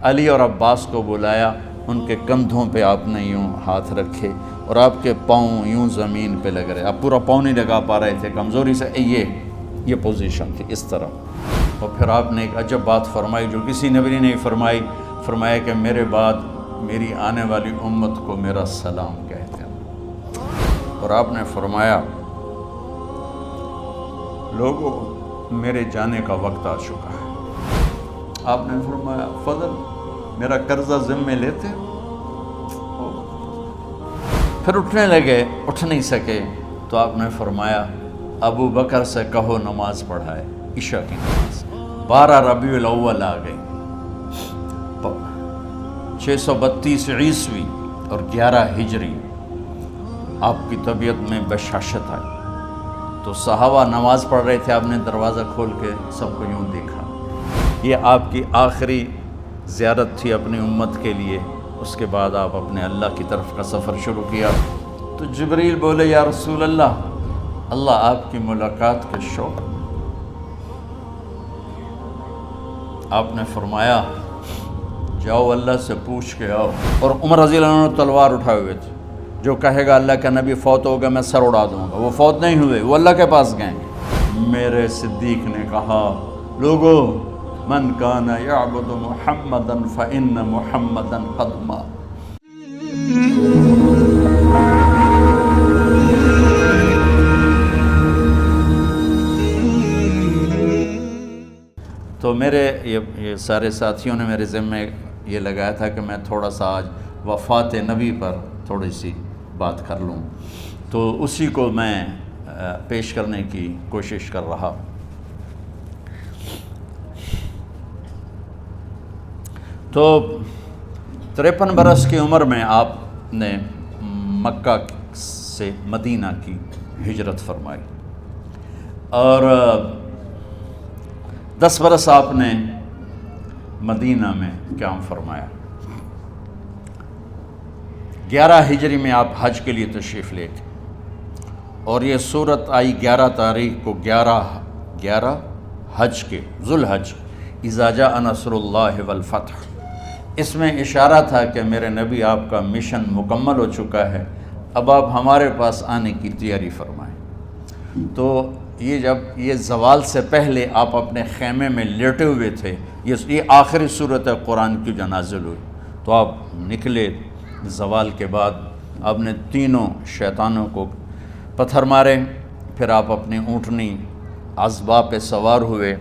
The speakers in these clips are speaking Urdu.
علی اور عباس کو بلایا، ان کے کندھوں پہ آپ نے یوں ہاتھ رکھے اور آپ کے پاؤں یوں زمین پہ لگ رہے، آپ پورا پاؤں نہیں لگا پا رہے تھے کمزوری سے، یہ پوزیشن تھی اس طرح۔ اور پھر آپ نے ایک عجب بات فرمائی جو کسی نبی نے نہیں فرمائی، فرمایا کہ میرے بعد میری آنے والی امت کو میرا سلام کہتے ہیں۔ اور آپ نے فرمایا لوگوں میرے جانے کا وقت آ چکا ہے۔ آپ نے فرمایا فضل میرا قرضہ ذمے لیتے ہو؟ پھر اٹھنے لگے، اٹھ نہیں سکے تو آپ نے فرمایا ابو بکر سے کہو نماز پڑھائے، عشاء کی نماز۔ 12 ربیع الاول آ گئی، 632 عیسوی اور 11 ہجری، آپ کی طبیعت میں بشاشت آئی تو صحابہ نماز پڑھ رہے تھے، آپ نے دروازہ کھول کے سب کو یوں دیکھا۔ یہ آپ کی آخری زیارت تھی اپنی امت کے لیے، اس کے بعد آپ اپنے اللہ کی طرف کا سفر شروع کیا۔ تو جبریل بولے یا رسول اللہ، اللہ آپ کی ملاقات کے شوق۔ آپ نے فرمایا جاؤ اللہ سے پوچھ کے آؤ۔ اور عمر رضی اللہ عنہ تلوار اٹھائے ہوئے تھے، جو کہے گا اللہ کا نبی فوت ہو گیا میں سر اڑا دوں گا، وہ فوت نہیں ہوئے، وہ اللہ کے پاس گئے۔ میرے صدیق نے کہا لوگو من کان یعبد محمدا فإن محمدا قد مات۔ تو میرے یہ سارے ساتھیوں نے میرے ذمے یہ لگایا تھا کہ میں تھوڑا سا آج وفات نبی پر تھوڑی سی بات کر لوں، تو اسی کو میں پیش کرنے کی کوشش کر رہا۔ تو 53 برس کی عمر میں آپ نے مکہ سے مدینہ کی ہجرت فرمائی، اور 10 برس آپ نے مدینہ میں قیام فرمایا۔ 11 ہجری میں آپ حج کے لیے تشریف لے گئے، اور یہ صورت آئی 11 تاریخ کو، 11 حج کے ذوالحج، اذا جاء نصر اللہ والفتح۔ اس میں اشارہ تھا کہ میرے نبی آپ کا مشن مکمل ہو چکا ہے، اب آپ ہمارے پاس آنے کی تیاری فرمائیں۔ تو یہ جب یہ زوال سے پہلے آپ اپنے خیمے میں لیٹے ہوئے تھے، یہ آخری صورت قرآن کی جو نازل ہوئی، تو آپ نکلے زوال کے بعد، آپ نے تینوں شیطانوں کو پتھر مارے، پھر آپ اپنی اونٹنی عذبہ پہ سوار ہوئے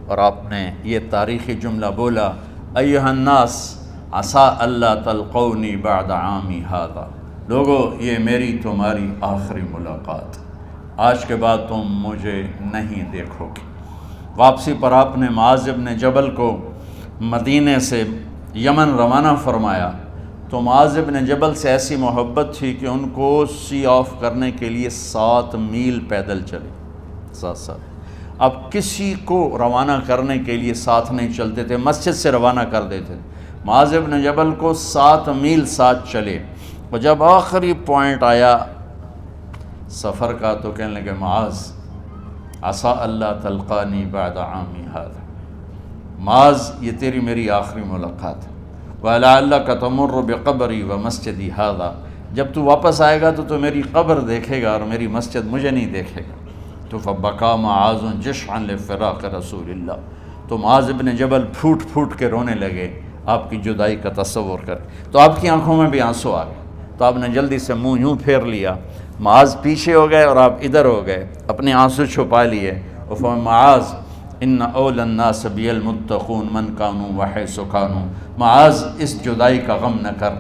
اور آپ نے یہ تاریخی جملہ بولا ایھا الناس عسیٰ اللہ تلقونی بعد عامی ھذا، لوگو یہ میری تمہاری آخری ملاقات، آج کے بعد تم مجھے نہیں دیکھو گے۔ واپسی پر آپ نے معاذ بن جبل کو مدینے سے یمن روانہ فرمایا، تو معاذ بن جبل سے ایسی محبت تھی کہ ان کو سی آف کرنے کے لیے 7 میل پیدل چلے، 7۔ اب کسی کو روانہ کرنے کے لیے ساتھ نہیں چلتے تھے، مسجد سے روانہ کر دیتے تھے، معاذ بن جبل کو 7 میل ساتھ چلے، اور جب آخری پوائنٹ آیا سفر کا تو کہنے لگے معاذ عسیٰ اللہ تلقانی بعد عامی ھذا، معاذ یہ تیری میری آخری ملاقات ہے، وَلَعَلَّكَ تَمُرُّ بِقَبْرِي وَمَسْجِدِي ھذا، جب تو واپس آئے گا تو میری قبر دیکھے گا اور میری مسجد مجھے نہیں دیکھے گا۔ تو فَبَكَىٰ مُعَاذٌ جِشْعًا لِفِرَاقِ رسول اللہ، تو معاذ بن جبل پھوٹ پھوٹ کے رونے لگے آپ کی جدائی کا تصور کر، تو آپ کی آنکھوں میں بھی آنسو آ گئے، تو آپ نے جلدی سے منہ یوں پھیر لیا، معاذ پیچھے ہو گئے اور آپ ادھر ہو گئے، اپنے آنسو چھپا لیے، اور فرمایا معاذ ان اول الناس بی المتقون من کانوا وحیث کانوا، معاذ اس جدائی کا غم نہ کر،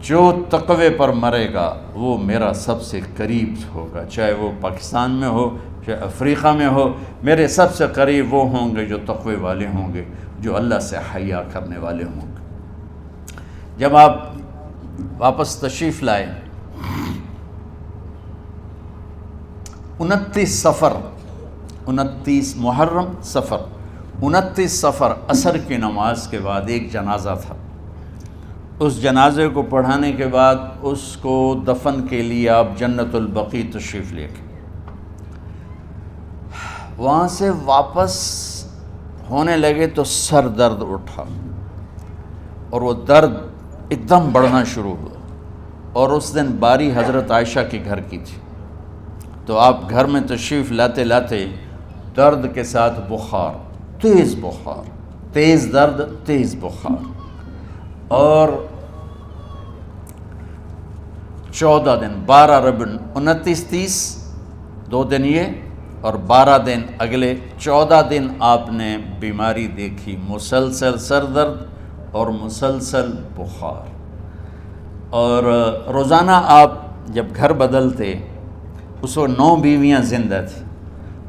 جو تقوی پر مرے گا وہ میرا سب سے قریب ہوگا، چاہے وہ پاکستان میں ہو چاہے افریقہ میں ہو، میرے سب سے قریب وہ ہوں گے جو تقوی والے ہوں گے، جو اللہ سے حیا کرنے والے ہوں گے۔ جب آپ واپس تشریف لائے 29 محرم صفر 29 صفر عصر کی نماز کے بعد ایک جنازہ تھا، اس جنازے کو پڑھانے کے بعد اس کو دفن کے لیے آپ جنت البقیع تشریف لے گئے۔ وہاں سے واپس ہونے لگے تو سر درد اٹھا، اور وہ درد ایک دم بڑھنا شروع ہوا، اور اس دن باری حضرت عائشہ کے گھر کی تھی، تو آپ گھر میں تشریف لاتے لاتے درد کے ساتھ بخار، تیز درد، تیز بخار، اور 14 دن 12 ربیع 29 30 2 دن یہ اور 12 دن اگلے 14 دن آپ نے بیماری دیکھی، مسلسل سر درد اور مسلسل بخار۔ اور روزانہ آپ جب گھر بدلتے، اس وقت 9 بیویاں زندہ تھیں،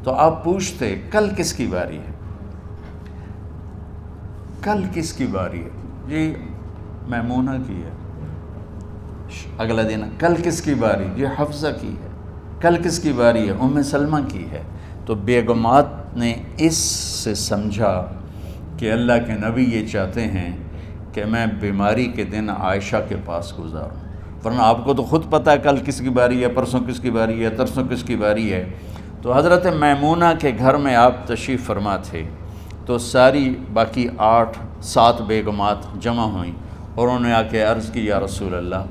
تو آپ پوچھتے کل کس کی باری ہے، کل کس کی باری ہے؟ جی میمونہ کی ہے۔ اگلا دن کل کس کی باری؟ جی حفصہ کی ہے۔ کل کس کی باری ہے؟ ام سلمہ کی ہے۔ تو بیگمات نے اس سے سمجھا کہ اللہ کے نبی یہ چاہتے ہیں کہ میں بیماری کے دن عائشہ کے پاس گزاروں، ورنہ آپ کو تو خود پتہ ہے کل کس کی باری ہے، پرسوں کس کی باری ہے، ترسوں کس کی باری ہے۔ تو حضرت میمونہ کے گھر میں آپ تشریف فرما تھے، تو ساری باقی 7 بیگمات جمع ہوئیں اور انہوں نے آ کے عرض کی، یا رسول اللہ،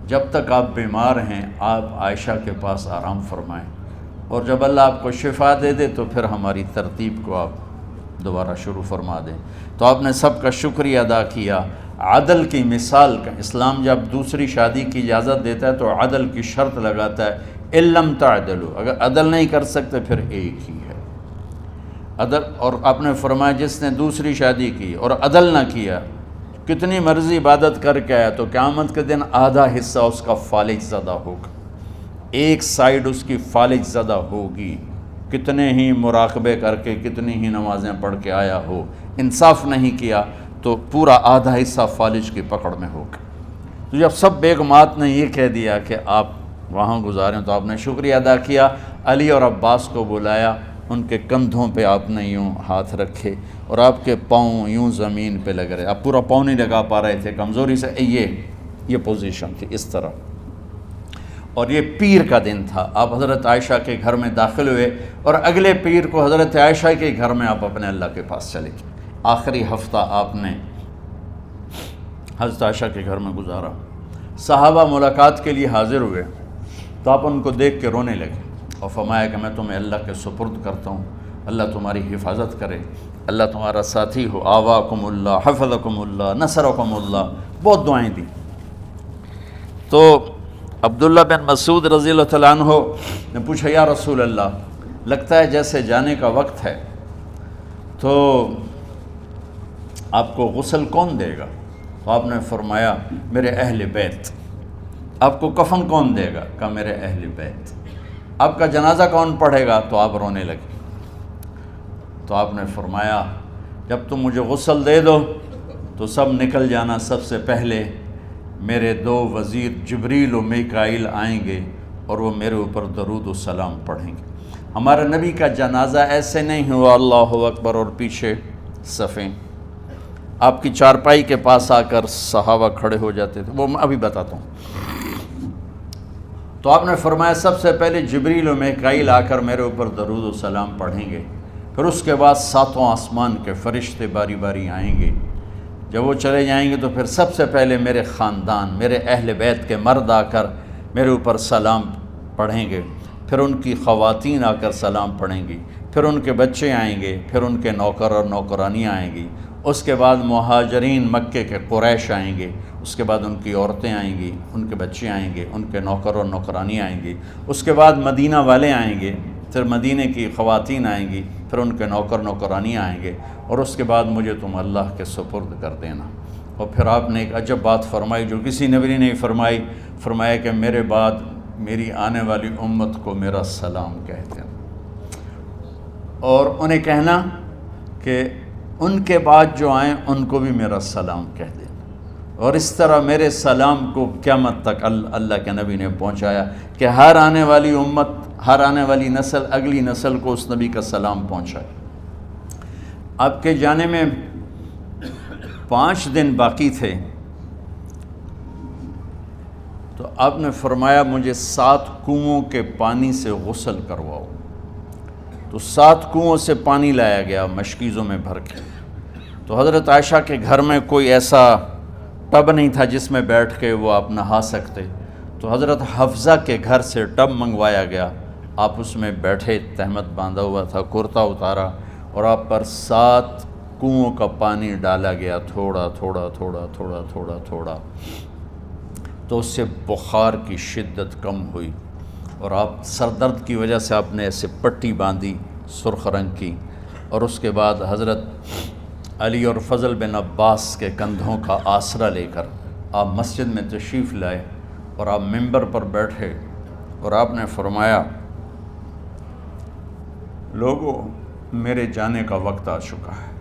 جب تک آپ بیمار ہیں آپ عائشہ کے پاس آرام فرمائیں، اور جب اللہ آپ کو شفا دے دے تو پھر ہماری ترتیب کو آپ دوبارہ شروع فرما دیں۔ تو آپ نے سب کا شکریہ ادا کیا۔ عدل کی مثال کا اسلام جب دوسری شادی کی اجازت دیتا ہے تو عدل کی شرط لگاتا ہے، اِلَّمْ تَعْدِلُوا، اگر عدل نہیں کر سکتے پھر ایک ہی ہے عدل۔ اور آپ نے فرمایا جس نے دوسری شادی کی اور عدل نہ کیا، کتنی مرضی عبادت کر کے آیا، تو قیامت کے دن آدھا حصہ اس کا فالج زدہ ہوگا، ایک سائیڈ اس کی فالج زدہ ہوگی، کتنے ہی مراقبے کر کے کتنی ہی نمازیں پڑھ کے آیا ہو، انصاف نہیں کیا تو پورا آدھا حصہ فالج کی پکڑ میں ہوگا۔ تو جب سب بیگمات نے یہ کہہ دیا کہ آپ وہاں گزاریں تو آپ نے شکریہ ادا کیا، علی اور عباس کو بلایا، ان کے کندھوں پہ آپ نے یوں ہاتھ رکھے اور آپ کے پاؤں یوں زمین پہ لگ رہے، آپ پورا پاؤں نہیں لگا پا رہے تھے کمزوری سے، یہ پوزیشن تھی اس طرح۔ اور یہ پیر کا دن تھا، آپ حضرت عائشہ کے گھر میں داخل ہوئے اور اگلے پیر کو حضرت عائشہ کے گھر میں آپ اپنے اللہ کے پاس چلے گئے۔ آخری ہفتہ آپ نے حضرت عائشہ کے گھر میں گزارا۔ صحابہ ملاقات کے لیے حاضر ہوئے تو آپ ان کو دیکھ کے رونے لگے اور فرمایا کہ میں تمہیں اللہ کے سپرد کرتا ہوں، اللہ تمہاری حفاظت کرے، اللہ تمہارا ساتھی ہو، آواکم اللہ، حفظکم اللہ، نصرکم اللہ، بہت دعائیں دی۔ تو عبداللہ بن مسعود رضی اللہ تعالیٰ عنہ نے پوچھا، یا رسول اللہ، لگتا ہے جیسے جانے کا وقت ہے، تو آپ کو غسل کون دے گا؟ تو آپ نے فرمایا میرے اہل بیت۔ آپ کو کفن کون دے گا؟ کہا میرے اہل بیت۔ آپ کا جنازہ کون پڑھے گا؟ تو آپ رونے لگے۔ تو آپ نے فرمایا جب تم مجھے غسل دے دو تو سب نکل جانا، سب سے پہلے میرے 2 وزیر جبریل و میکائیل آئیں گے اور وہ میرے اوپر درود و سلام پڑھیں گے۔ ہمارے نبی کا جنازہ ایسے نہیں ہوا اللہ اکبر اور پیچھے صفیں، آپ کی چارپائی کے پاس آ کر صحابہ کھڑے ہو جاتے تھے، وہ میں ابھی بتاتا ہوں۔ تو آپ نے فرمایا سب سے پہلے جبریل و میکائیل آ کر میرے اوپر درود و سلام پڑھیں گے، پھر اس کے بعد 7 آسمان کے فرشتے باری باری آئیں گے۔ جب وہ چلے جائیں گے تو پھر سب سے پہلے میرے خاندان، میرے اہل بیت کے مرد آ کر میرے اوپر سلام پڑھیں گے، پھر ان کی خواتین آ کر سلام پڑھیں گی، پھر ان کے بچے آئیں گے، پھر ان کے نوکر اور نوکرانیاں آئیں گی، اس کے بعد مہاجرین مکے کے قریش آئیں گے، اس کے بعد ان کی عورتیں آئیں گی، ان کے بچے آئیں گے، ان کے نوکر اور نوکرانی آئیں گی، اس کے بعد مدینہ والے آئیں گے، پھر مدینہ کی خواتین آئیں گی، پھر ان کے نوکر نوکرانی آئیں گے، اور اس کے بعد مجھے تم اللہ کے سپرد کر دینا۔ اور پھر آپ نے ایک عجب بات فرمائی جو کسی نبی نے نہیں فرمائی، فرمایا کہ میرے بعد میری آنے والی امت کو میرا سلام کہہ دینا، اور انہیں کہنا کہ ان کے بعد جو آئیں ان کو بھی میرا سلام کہہ دینا۔ اور اس طرح میرے سلام کو قیامت تک اللہ کے نبی نے پہنچایا کہ ہر آنے والی امت، ہر آنے والی نسل اگلی نسل کو اس نبی کا سلام پہنچائے۔ آپ کے جانے میں 5 دن باقی تھے تو آپ نے فرمایا مجھے 7 کنوؤں کے پانی سے غسل کرواؤ۔ تو 7 کنوؤں سے پانی لایا گیا مشکیزوں میں بھر کے، تو حضرت عائشہ کے گھر میں کوئی ایسا ٹب نہیں تھا جس میں بیٹھ کے وہ آپ نہا سکتے، تو حضرت حفصہ کے گھر سے ٹب منگوایا گیا، آپ اس میں بیٹھے، تہمت باندھا ہوا تھا، کرتا اتارا، اور آپ پر 7 کنوؤں کا پانی ڈالا گیا، تھوڑا تھوڑا تھوڑا تھوڑا تھوڑا تھوڑا، تو اس سے بخار کی شدت کم ہوئی، اور آپ سر درد کی وجہ سے آپ نے ایسے پٹی باندھی سرخ رنگ کی، اور اس کے بعد حضرت علی اور فضل بن عباس کے کندھوں کا آسرا لے کر آپ مسجد میں تشریف لائے، اور آپ منبر پر بیٹھے، اور آپ نے فرمایا، لوگوں، میرے جانے کا وقت آ چکا ہے،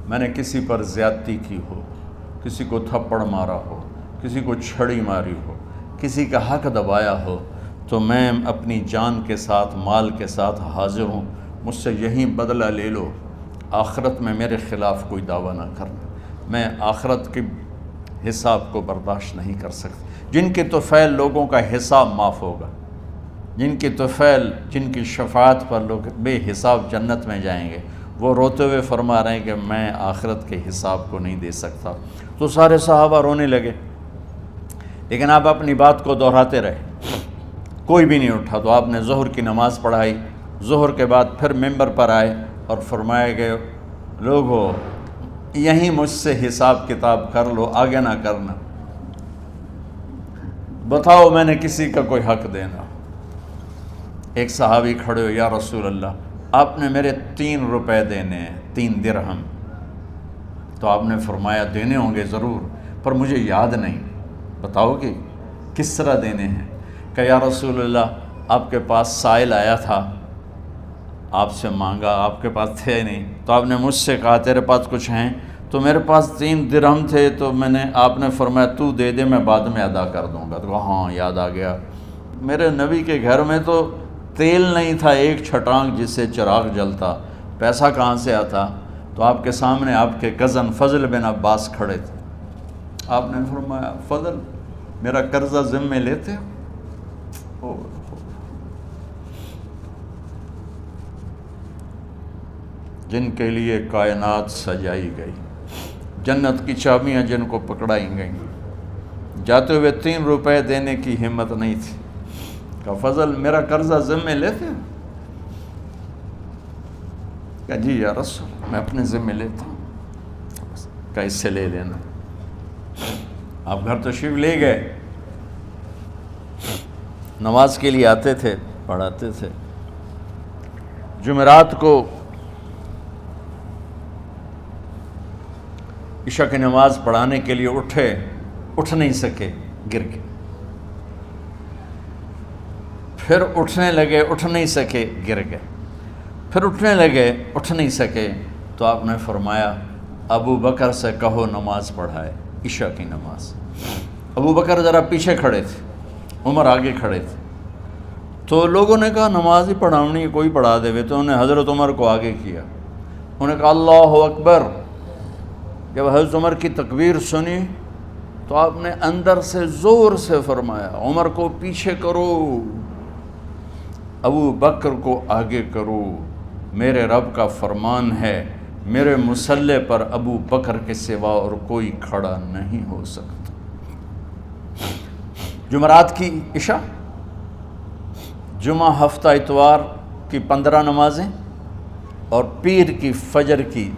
میں نے کسی پر زیادتی کی ہو، کسی کو تھپڑ مارا ہو، کسی کو چھڑی ماری ہو، کسی کا حق دبایا ہو، تو میں اپنی جان کے ساتھ، مال کے ساتھ حاضر ہوں، مجھ سے یہیں بدلہ لے لو، آخرت میں میرے خلاف کوئی دعویٰ نہ کرنا، میں آخرت کے حساب کو برداشت نہیں کر سکتا۔ جن کے طفیل لوگوں کا حساب معاف ہوگا، جن کے طفیل، جن کی شفاعت پر لوگ بے حساب جنت میں جائیں گے، وہ روتے ہوئے فرما رہے ہیں کہ میں آخرت کے حساب کو نہیں دے سکتا۔ تو سارے صحابہ رونے لگے، لیکن آپ اپنی بات کو دہراتے رہے، کوئی بھی نہیں اٹھا۔ تو آپ نے ظہر کی نماز پڑھائی، ظہر کے بعد پھر منبر پر آئے اور فرمایا کہ لوگو، یہیں مجھ سے حساب کتاب کر لو، آگے نہ کرنا، بتاؤ میں نے کسی کا کوئی حق دینا۔ ایک صحابی کھڑے ہو، یا رسول اللہ، آپ نے میرے 3 روپے دینے ہیں، 3 درہم۔ تو آپ نے فرمایا دینے ہوں گے ضرور، پر مجھے یاد نہیں، بتاؤ کہ کس طرح دینے ہیں؟ کہ یا رسول اللہ، آپ کے پاس سائل آیا تھا، آپ سے مانگا، آپ کے پاس تھے نہیں، تو آپ نے مجھ سے کہا تیرے پاس کچھ ہیں؟ تو میرے پاس 3 درہم تھے، تو آپ نے فرمایا تو دے دے، میں بعد میں ادا کر دوں گا۔ تو کہا ہاں یاد آ گیا، میرے نبی کے گھر میں تو تیل نہیں تھا، ایک چھٹانگ جس سے چراغ جلتا، پیسہ کہاں سے آتا؟ تو آپ کے سامنے آپ کے کزن فضل بن عباس کھڑے تھے، آپ نے فرمایا فضل، میرا قرضہ ذمے لیتے ہو؟ جن کے لیے کائنات سجائی گئی، جنت کی چابیاں جن کو پکڑائی گئیں، جاتے ہوئے 3 روپے دینے کی ہمت نہیں تھی۔ کہا فضل، میرا قرضہ ذمے لیتے ہو؟ کہا جی یا رسول، میں اپنے ذمے لیتا ہوں۔ کہا اس سے لے لینا۔ آپ گھر تشریف لے گئے، نماز کے لیے آتے تھے، پڑھاتے تھے۔ جمعرات کو عشاء کی نماز پڑھانے کے لیے اٹھ نہیں سکے، گر گئے، پھر اٹھنے لگے، اٹھ نہیں سکے، گر گئے، پھر اٹھنے لگے، اٹھ نہیں سکے، تو آپ نے فرمایا ابو بکر سے کہو نماز پڑھائے، عشاء کی نماز۔ ابو بکر ذرا پیچھے کھڑے تھے، عمر آگے کھڑے تھے، تو لوگوں نے کہا نماز ہی پڑھاونی ہے، کوئی پڑھا دے، تو انہوں نے حضرت عمر کو آگے کیا، انہوں نے کہا اللہ اکبر۔ جب حضرت عمر کی تکبیر سنی تو آپ نے اندر سے زور سے فرمایا عمر کو پیچھے کرو، ابو بکر کو آگے کرو، میرے رب کا فرمان ہے، میرے مصلی پر ابو بکر کے سوا اور کوئی کھڑا نہیں ہو سکتا۔ جمعرات کی عشاء، جمعہ ہفتہ اتوار کی 15 نمازیں، اور پیر کی فجر کی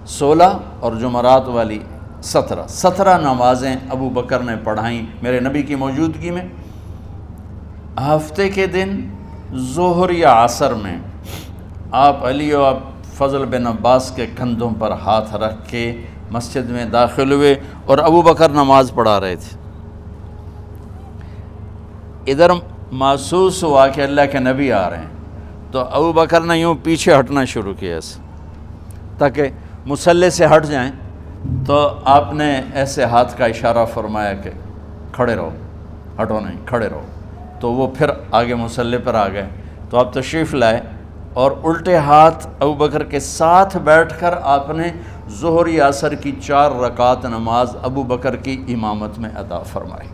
16 اور جمعرات والی 17 نمازیں ابو بکر نے پڑھائیں میرے نبی کی موجودگی میں۔ ہفتے کے دن ظہر یا عصر میں آپ علی و فضل بن عباس کے کندھوں پر ہاتھ رکھ کے مسجد میں داخل ہوئے اور ابو بکر نماز پڑھا رہے تھے۔ ادھر محسوس ہوا کہ اللہ کے نبی آ رہے ہیں، تو ابو بکر نے یوں پیچھے ہٹنا شروع کیا ایسے تاکہ مصلی سے ہٹ جائیں، تو آپ نے ایسے ہاتھ کا اشارہ فرمایا کہ کھڑے رہو، ہٹو نہیں، کھڑے رہو، تو وہ پھر آگے مصلی پر آ گئے۔ تو آپ تشریف لائے اور الٹے ہاتھ ابو بکر کے ساتھ بیٹھ کر آپ نے ظہر یا عصر کی 4 رکعت نماز ابو بکر کی امامت میں ادا فرمائی۔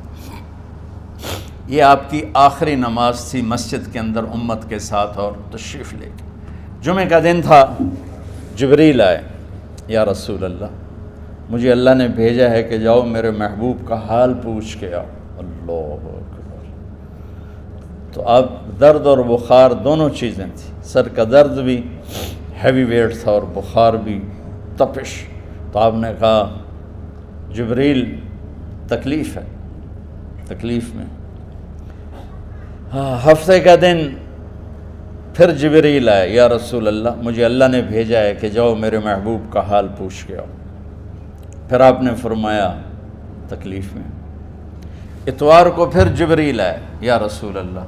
یہ آپ کی آخری نماز تھی مسجد کے اندر امت کے ساتھ، اور تشریف لے گئے۔ جمعہ کا دن تھا، جبریل آئے، یا رسول اللہ مجھے اللہ نے بھیجا ہے کہ جاؤ میرے محبوب کا حال پوچھ کے آؤ۔ اللہ اکبر۔ تو اب درد اور بخار دونوں چیزیں تھیں، سر کا درد بھی ہیوی ویٹ تھا اور بخار بھی تپش۔ تو آپ نے کہا جبریل تکلیف ہے، تکلیف میں۔ ہفتے کا دن پھر جبریل آئے، یا رسول اللہ مجھے اللہ نے بھیجا ہے کہ جاؤ میرے محبوب کا حال پوچھ کے آؤ۔ پھر آپ نے فرمایا تکلیف میں۔ اتوار کو پھر جبریل آئے، یا رسول اللہ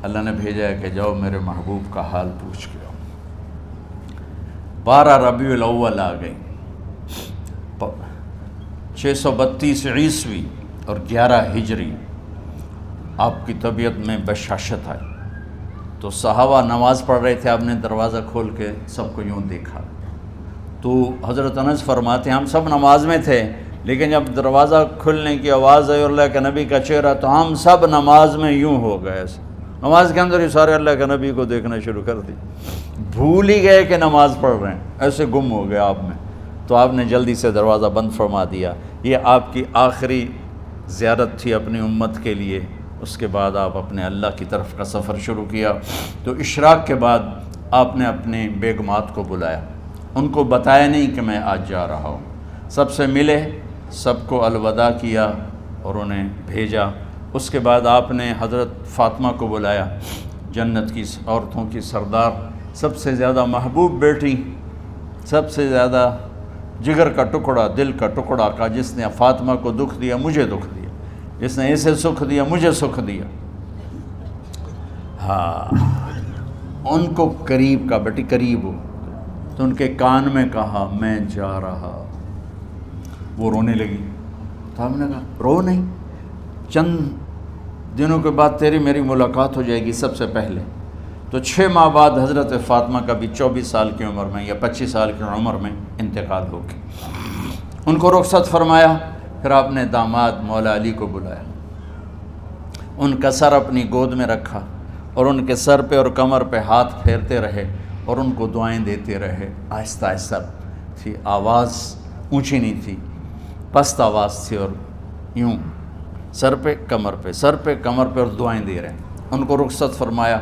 اللہ نے بھیجا ہے کہ جاؤ میرے محبوب کا حال پوچھ کے آؤ۔ 12 ربیع الاول آ گئی، 632 عیسوی اور 11 ہجری، آپ کی طبیعت میں بشاشت آئی۔ تو صحابہ نماز پڑھ رہے تھے، آپ نے دروازہ کھول کے سب کو یوں دیکھا۔ تو حضرت انس فرماتے ہیں ہم سب نماز میں تھے، لیکن جب دروازہ کھلنے کی آواز آئی اور اللہ کے نبی کا چہرہ، تو ہم سب نماز میں یوں ہو گئے، نماز کے اندر ہی سارے اللہ کے نبی کو دیکھنا شروع کر دی، بھول ہی گئے کہ نماز پڑھ رہے ہیں، ایسے گم ہو گئے آپ میں۔ تو آپ نے جلدی سے دروازہ بند فرما دیا۔ یہ آپ کی آخری زیارت تھی اپنی امت کے لیے۔ اس کے بعد آپ اپنے اللہ کی طرف کا سفر شروع کیا۔ تو اشراق کے بعد آپ نے اپنے بیگمات کو بلایا، ان کو بتایا نہیں کہ میں آج جا رہا ہوں، سب سے ملے، سب کو الوداع کیا اور انہیں بھیجا۔ اس کے بعد آپ نے حضرت فاطمہ کو بلایا، جنت کی عورتوں کی سردار، سب سے زیادہ محبوب بیٹی، سب سے زیادہ جگر کا ٹکڑا، دل کا ٹکڑا کا، جس نے فاطمہ کو دکھ دیا مجھے دکھ دیا، جس نے اسے سکھ دیا مجھے سکھ دیا۔ ہاں، ان کو قریب کا، بیٹی قریب ہو، تو ان کے کان میں کہا میں جا رہا۔ وہ رونے لگی، تو ہم نے کہا رو نہیں، چند دنوں کے بعد تیری میری ملاقات ہو جائے گی سب سے پہلے۔ تو 6 ماہ بعد حضرت فاطمہ کا بھی 24 سال کی عمر میں یا 25 سال کی عمر میں انتقال ہو گیا۔ ان کو رخصت فرمایا۔ پھر آپ نے داماد مولا علی کو بلایا، ان کا سر اپنی گود میں رکھا اور ان کے سر پہ اور کمر پہ ہاتھ پھیرتے رہے اور ان کو دعائیں دیتے رہے۔ آہستہ آہستہ تھی، آواز اونچی نہیں تھی، پست آواز تھی، اور یوں سر پہ کمر پہ، سر پہ کمر پہ، اور دعائیں دے رہے ہیں۔ ان کو رخصت فرمایا۔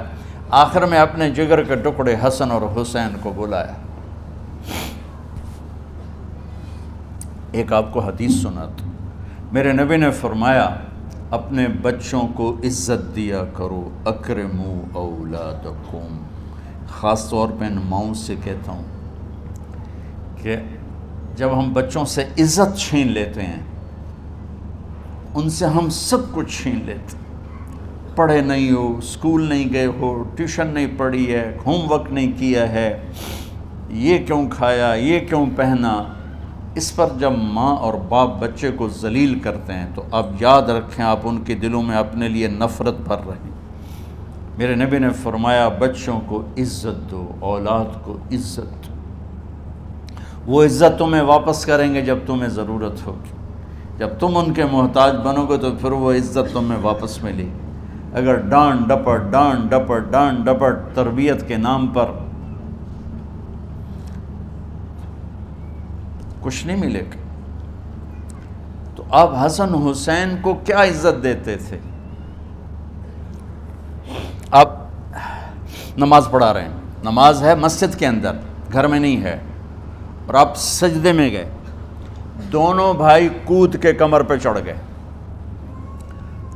آخر میں اپنے جگر کے ٹکڑے حسن اور حسین کو بلایا۔ ایک آپ کو حدیث سناتا، میرے نبی نے فرمایا اپنے بچوں کو عزت دیا کرو، اکرموا اولادکم۔ خاص طور پہ ان ماؤں سے کہتا ہوں کہ جب ہم بچوں سے عزت چھین لیتے ہیں، ان سے ہم سب کچھ چھین لیتے ہیں۔ پڑھے نہیں ہو، اسکول نہیں گئے ہو، ٹیوشن نہیں پڑھی ہے، ہوم ورک نہیں کیا ہے، یہ کیوں کھایا، یہ کیوں پہنا، اس پر جب ماں اور باپ بچے کو ذلیل کرتے ہیں تو اب یاد رکھیں آپ ان کے دلوں میں اپنے لیے نفرت بھر رہے ہیں۔ میرے نبی نے فرمایا بچوں کو عزت دو، اولاد کو عزت دو۔ وہ عزت تمہیں واپس کریں گے جب تمہیں ضرورت ہوگی، جب تم ان کے محتاج بنو گے تو پھر وہ عزت تمہیں واپس ملے گی۔ اگر ڈانٹ ڈپٹ تربیت کے نام پر کچھ نہیں ملے گا۔ تو آپ حسن حسین کو کیا عزت دیتے تھے؟ آپ نماز پڑھا رہے ہیں، نماز ہے مسجد کے اندر، گھر میں نہیں ہے، اور آپ سجدے میں گئے، دونوں بھائی کود کے کمر پہ چڑھ گئے۔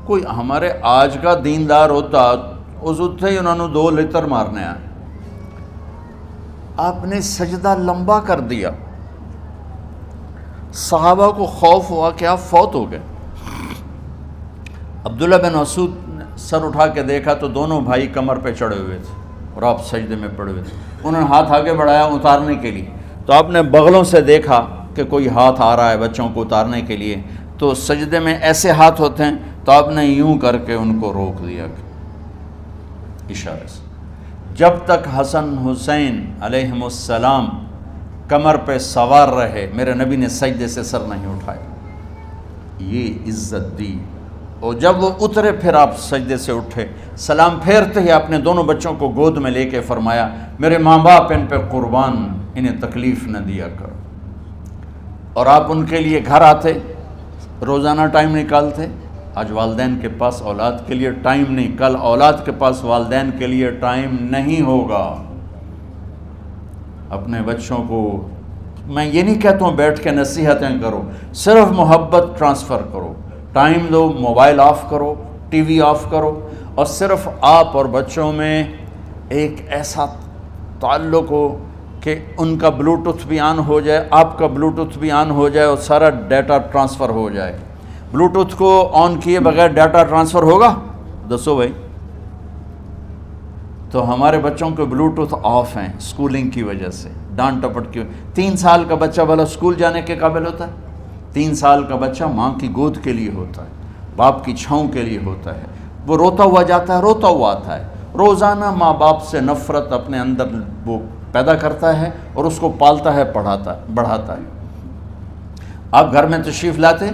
کوئی ہمارے آج کا دیندار ہوتا اس اتھے ہی انہوں نے 2 لتر مارنے آئے، آپ نے سجدہ لمبا کر دیا۔ صحابہ کو خوف ہوا کہ آپ فوت ہو گئے۔ عبداللہ بن مسعود نے سر اٹھا کے دیکھا تو دونوں بھائی کمر پہ چڑھے ہوئے تھے اور آپ سجدے میں پڑے ہوئے تھے۔ انہوں نے ہاتھ آگے بڑھایا اتارنے کے لیے، تو آپ نے بغلوں سے دیکھا کہ کوئی ہاتھ آ رہا ہے بچوں کو اتارنے کے لیے، تو سجدے میں ایسے ہاتھ ہوتے ہیں، تو آپ نے یوں کر کے ان کو روک دیا اشارے سے۔ جب تک حسن حسین علیہم السلام کمر پہ سوار رہے میرے نبی نے سجدے سے سر نہیں اٹھایا، یہ عزت دی۔ اور جب وہ اترے پھر آپ سجدے سے اٹھے، سلام پھیرتے ہی آپ نے دونوں بچوں کو گود میں لے کے فرمایا میرے ماں باپ ان پہ قربان، انہیں تکلیف نہ دیا کرو۔ اور آپ ان کے لیے گھر آتے، روزانہ ٹائم نکالتے۔ آج والدین کے پاس اولاد کے لیے ٹائم نہیں، کل اولاد کے پاس والدین کے لیے ٹائم نہیں ہوگا۔ اپنے بچوں کو میں یہ نہیں کہتا ہوں بیٹھ کے نصیحتیں کرو، صرف محبت ٹرانسفر کرو، ٹائم دو، موبائل آف کرو، ٹی وی آف کرو، اور صرف آپ اور بچوں میں ایک ایسا تعلق ہو کہ ان کا بلوٹوتھ بھی آن ہو جائے، آپ کا بلوٹوتھ بھی آن ہو جائے، اور سارا ڈیٹا ٹرانسفر ہو جائے۔ بلوٹوتھ کو آن کیے بغیر ڈیٹا ٹرانسفر ہوگا؟ دسو بھائی۔ تو ہمارے بچوں کے بلوٹوتھ آف ہیں سکولنگ کی وجہ سے، ڈانٹ ٹپٹ کی۔ 3 سال کا بچہ بھلا سکول جانے کے قابل ہوتا ہے؟ 3 سال کا بچہ ماں کی گود کے لیے ہوتا ہے، باپ کی چھاؤں کے لیے ہوتا ہے، وہ روتا ہوا جاتا ہے، روتا ہوا آتا ہے، روزانہ ماں باپ سے نفرت اپنے اندر وہ پیدا کرتا ہے اور اس کو پالتا ہے، بڑھاتا ہے۔ آپ گھر میں تشریف لاتے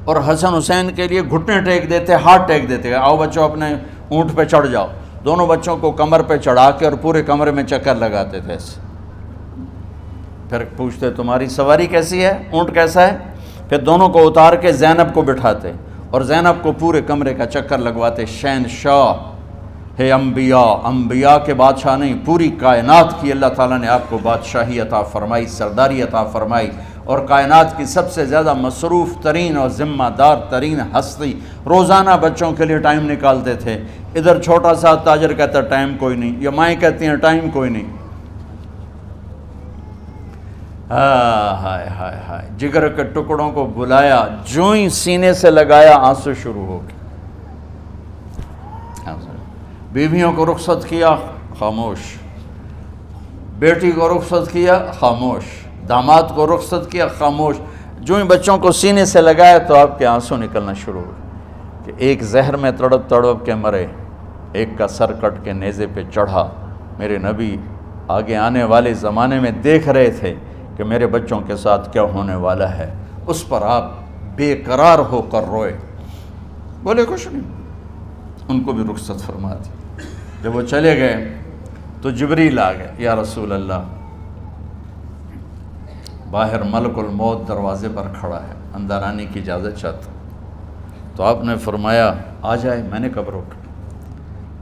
اور حسن حسین کے لیے گھٹنے ٹیک دیتے، ہاتھ ٹیک دیتے، آؤ بچوں اپنے اونٹ پہ چڑھ جاؤ، دونوں بچوں کو کمر پہ چڑھا کے اور پورے کمرے میں چکر لگاتے تھے ایسے۔ پھر پوچھتے تمہاری سواری کیسی ہے، اونٹ کیسا ہے؟ پھر دونوں کو اتار کے زینب کو بٹھاتے اور زینب کو پورے کمرے کا چکر لگواتے۔ شہنشاہ ہے انبیاء، انبیاء کے بادشاہ نہیں، پوری کائنات کی اللہ تعالیٰ نے آپ کو بادشاہی عطا فرمائی، سرداری عطا فرمائی، اور کائنات کی سب سے زیادہ مصروف ترین اور ذمہ دار ترین ہستی روزانہ بچوں کے لیے ٹائم نکالتے تھے۔ ادھر چھوٹا سا تاجر کہتا ہے ٹائم کوئی نہیں، یا مائیں کہتی ہیں ٹائم کوئی نہیں۔ ہائے ہائے ہائے، جگر کے ٹکڑوں کو بلایا، جو ہی سینے سے لگایا آنسو شروع ہو گئے۔ بیویوں کو رخصت کیا، خاموش۔ بیٹی کو رخصت کیا، خاموش۔ داماد کو رخصت کیا، خاموش۔ جو ہی بچوں کو سینے سے لگایا تو آپ کے آنسو نکلنا شروع ہوئے کہ ایک زہر میں تڑپ تڑپ کے مرے، ایک کا سر کٹ کے نیزے پہ چڑھا۔ میرے نبی آگے آنے والے زمانے میں دیکھ رہے تھے کہ میرے بچوں کے ساتھ کیا ہونے والا ہے، اس پر آپ بے قرار ہو کر روئے، بولے کچھ نہیں، ان کو بھی رخصت فرما دی۔ جب وہ چلے گئے تو جبریل آ گئے، یا رسول اللہ، باہر ملک الموت دروازے پر کھڑا ہے، اندر آنے کی اجازت چاہتا۔ تو آپ نے فرمایا آ جائے، میں نے کب روکا؟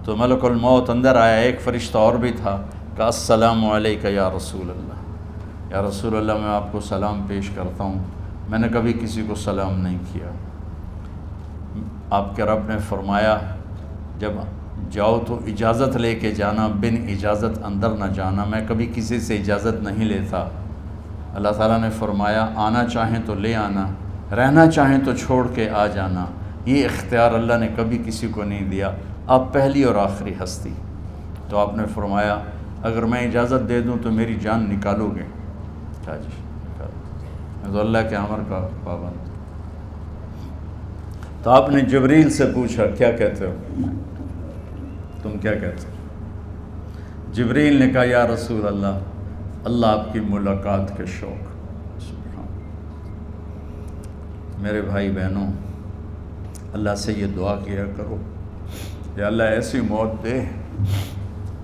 تو ملک الموت اندر آیا، ایک فرشتہ اور بھی تھا، کہا السلام علیکہ یا رسول اللہ، یا رسول اللہ میں آپ کو سلام پیش کرتا ہوں، میں نے کبھی کسی کو سلام نہیں کیا۔ آپ کے رب نے فرمایا جب جاؤ تو اجازت لے کے جانا، بن اجازت اندر نہ جانا، میں کبھی کسی سے اجازت نہیں لیتا۔ اللہ تعالیٰ نے فرمایا آنا چاہیں تو لے آنا، رہنا چاہیں تو چھوڑ کے آ جانا، یہ اختیار اللہ نے کبھی کسی کو نہیں دیا، آپ پہلی اور آخری ہستی۔ تو آپ نے فرمایا اگر میں اجازت دے دوں تو میری جان نکالو گے؟ کیا جی میں تو اللہ کے امر کا پابند۔ تو آپ نے جبریل سے پوچھا کیا کہتے ہو، تم کیا کہتے ہو؟ جبریل نے کہا یا رسول اللہ، اللہ آپ کی ملاقات کے شوق۔ میرے بھائی بہنوں، اللہ سے یہ دعا کیا کرو، یا اللہ ایسی موت دے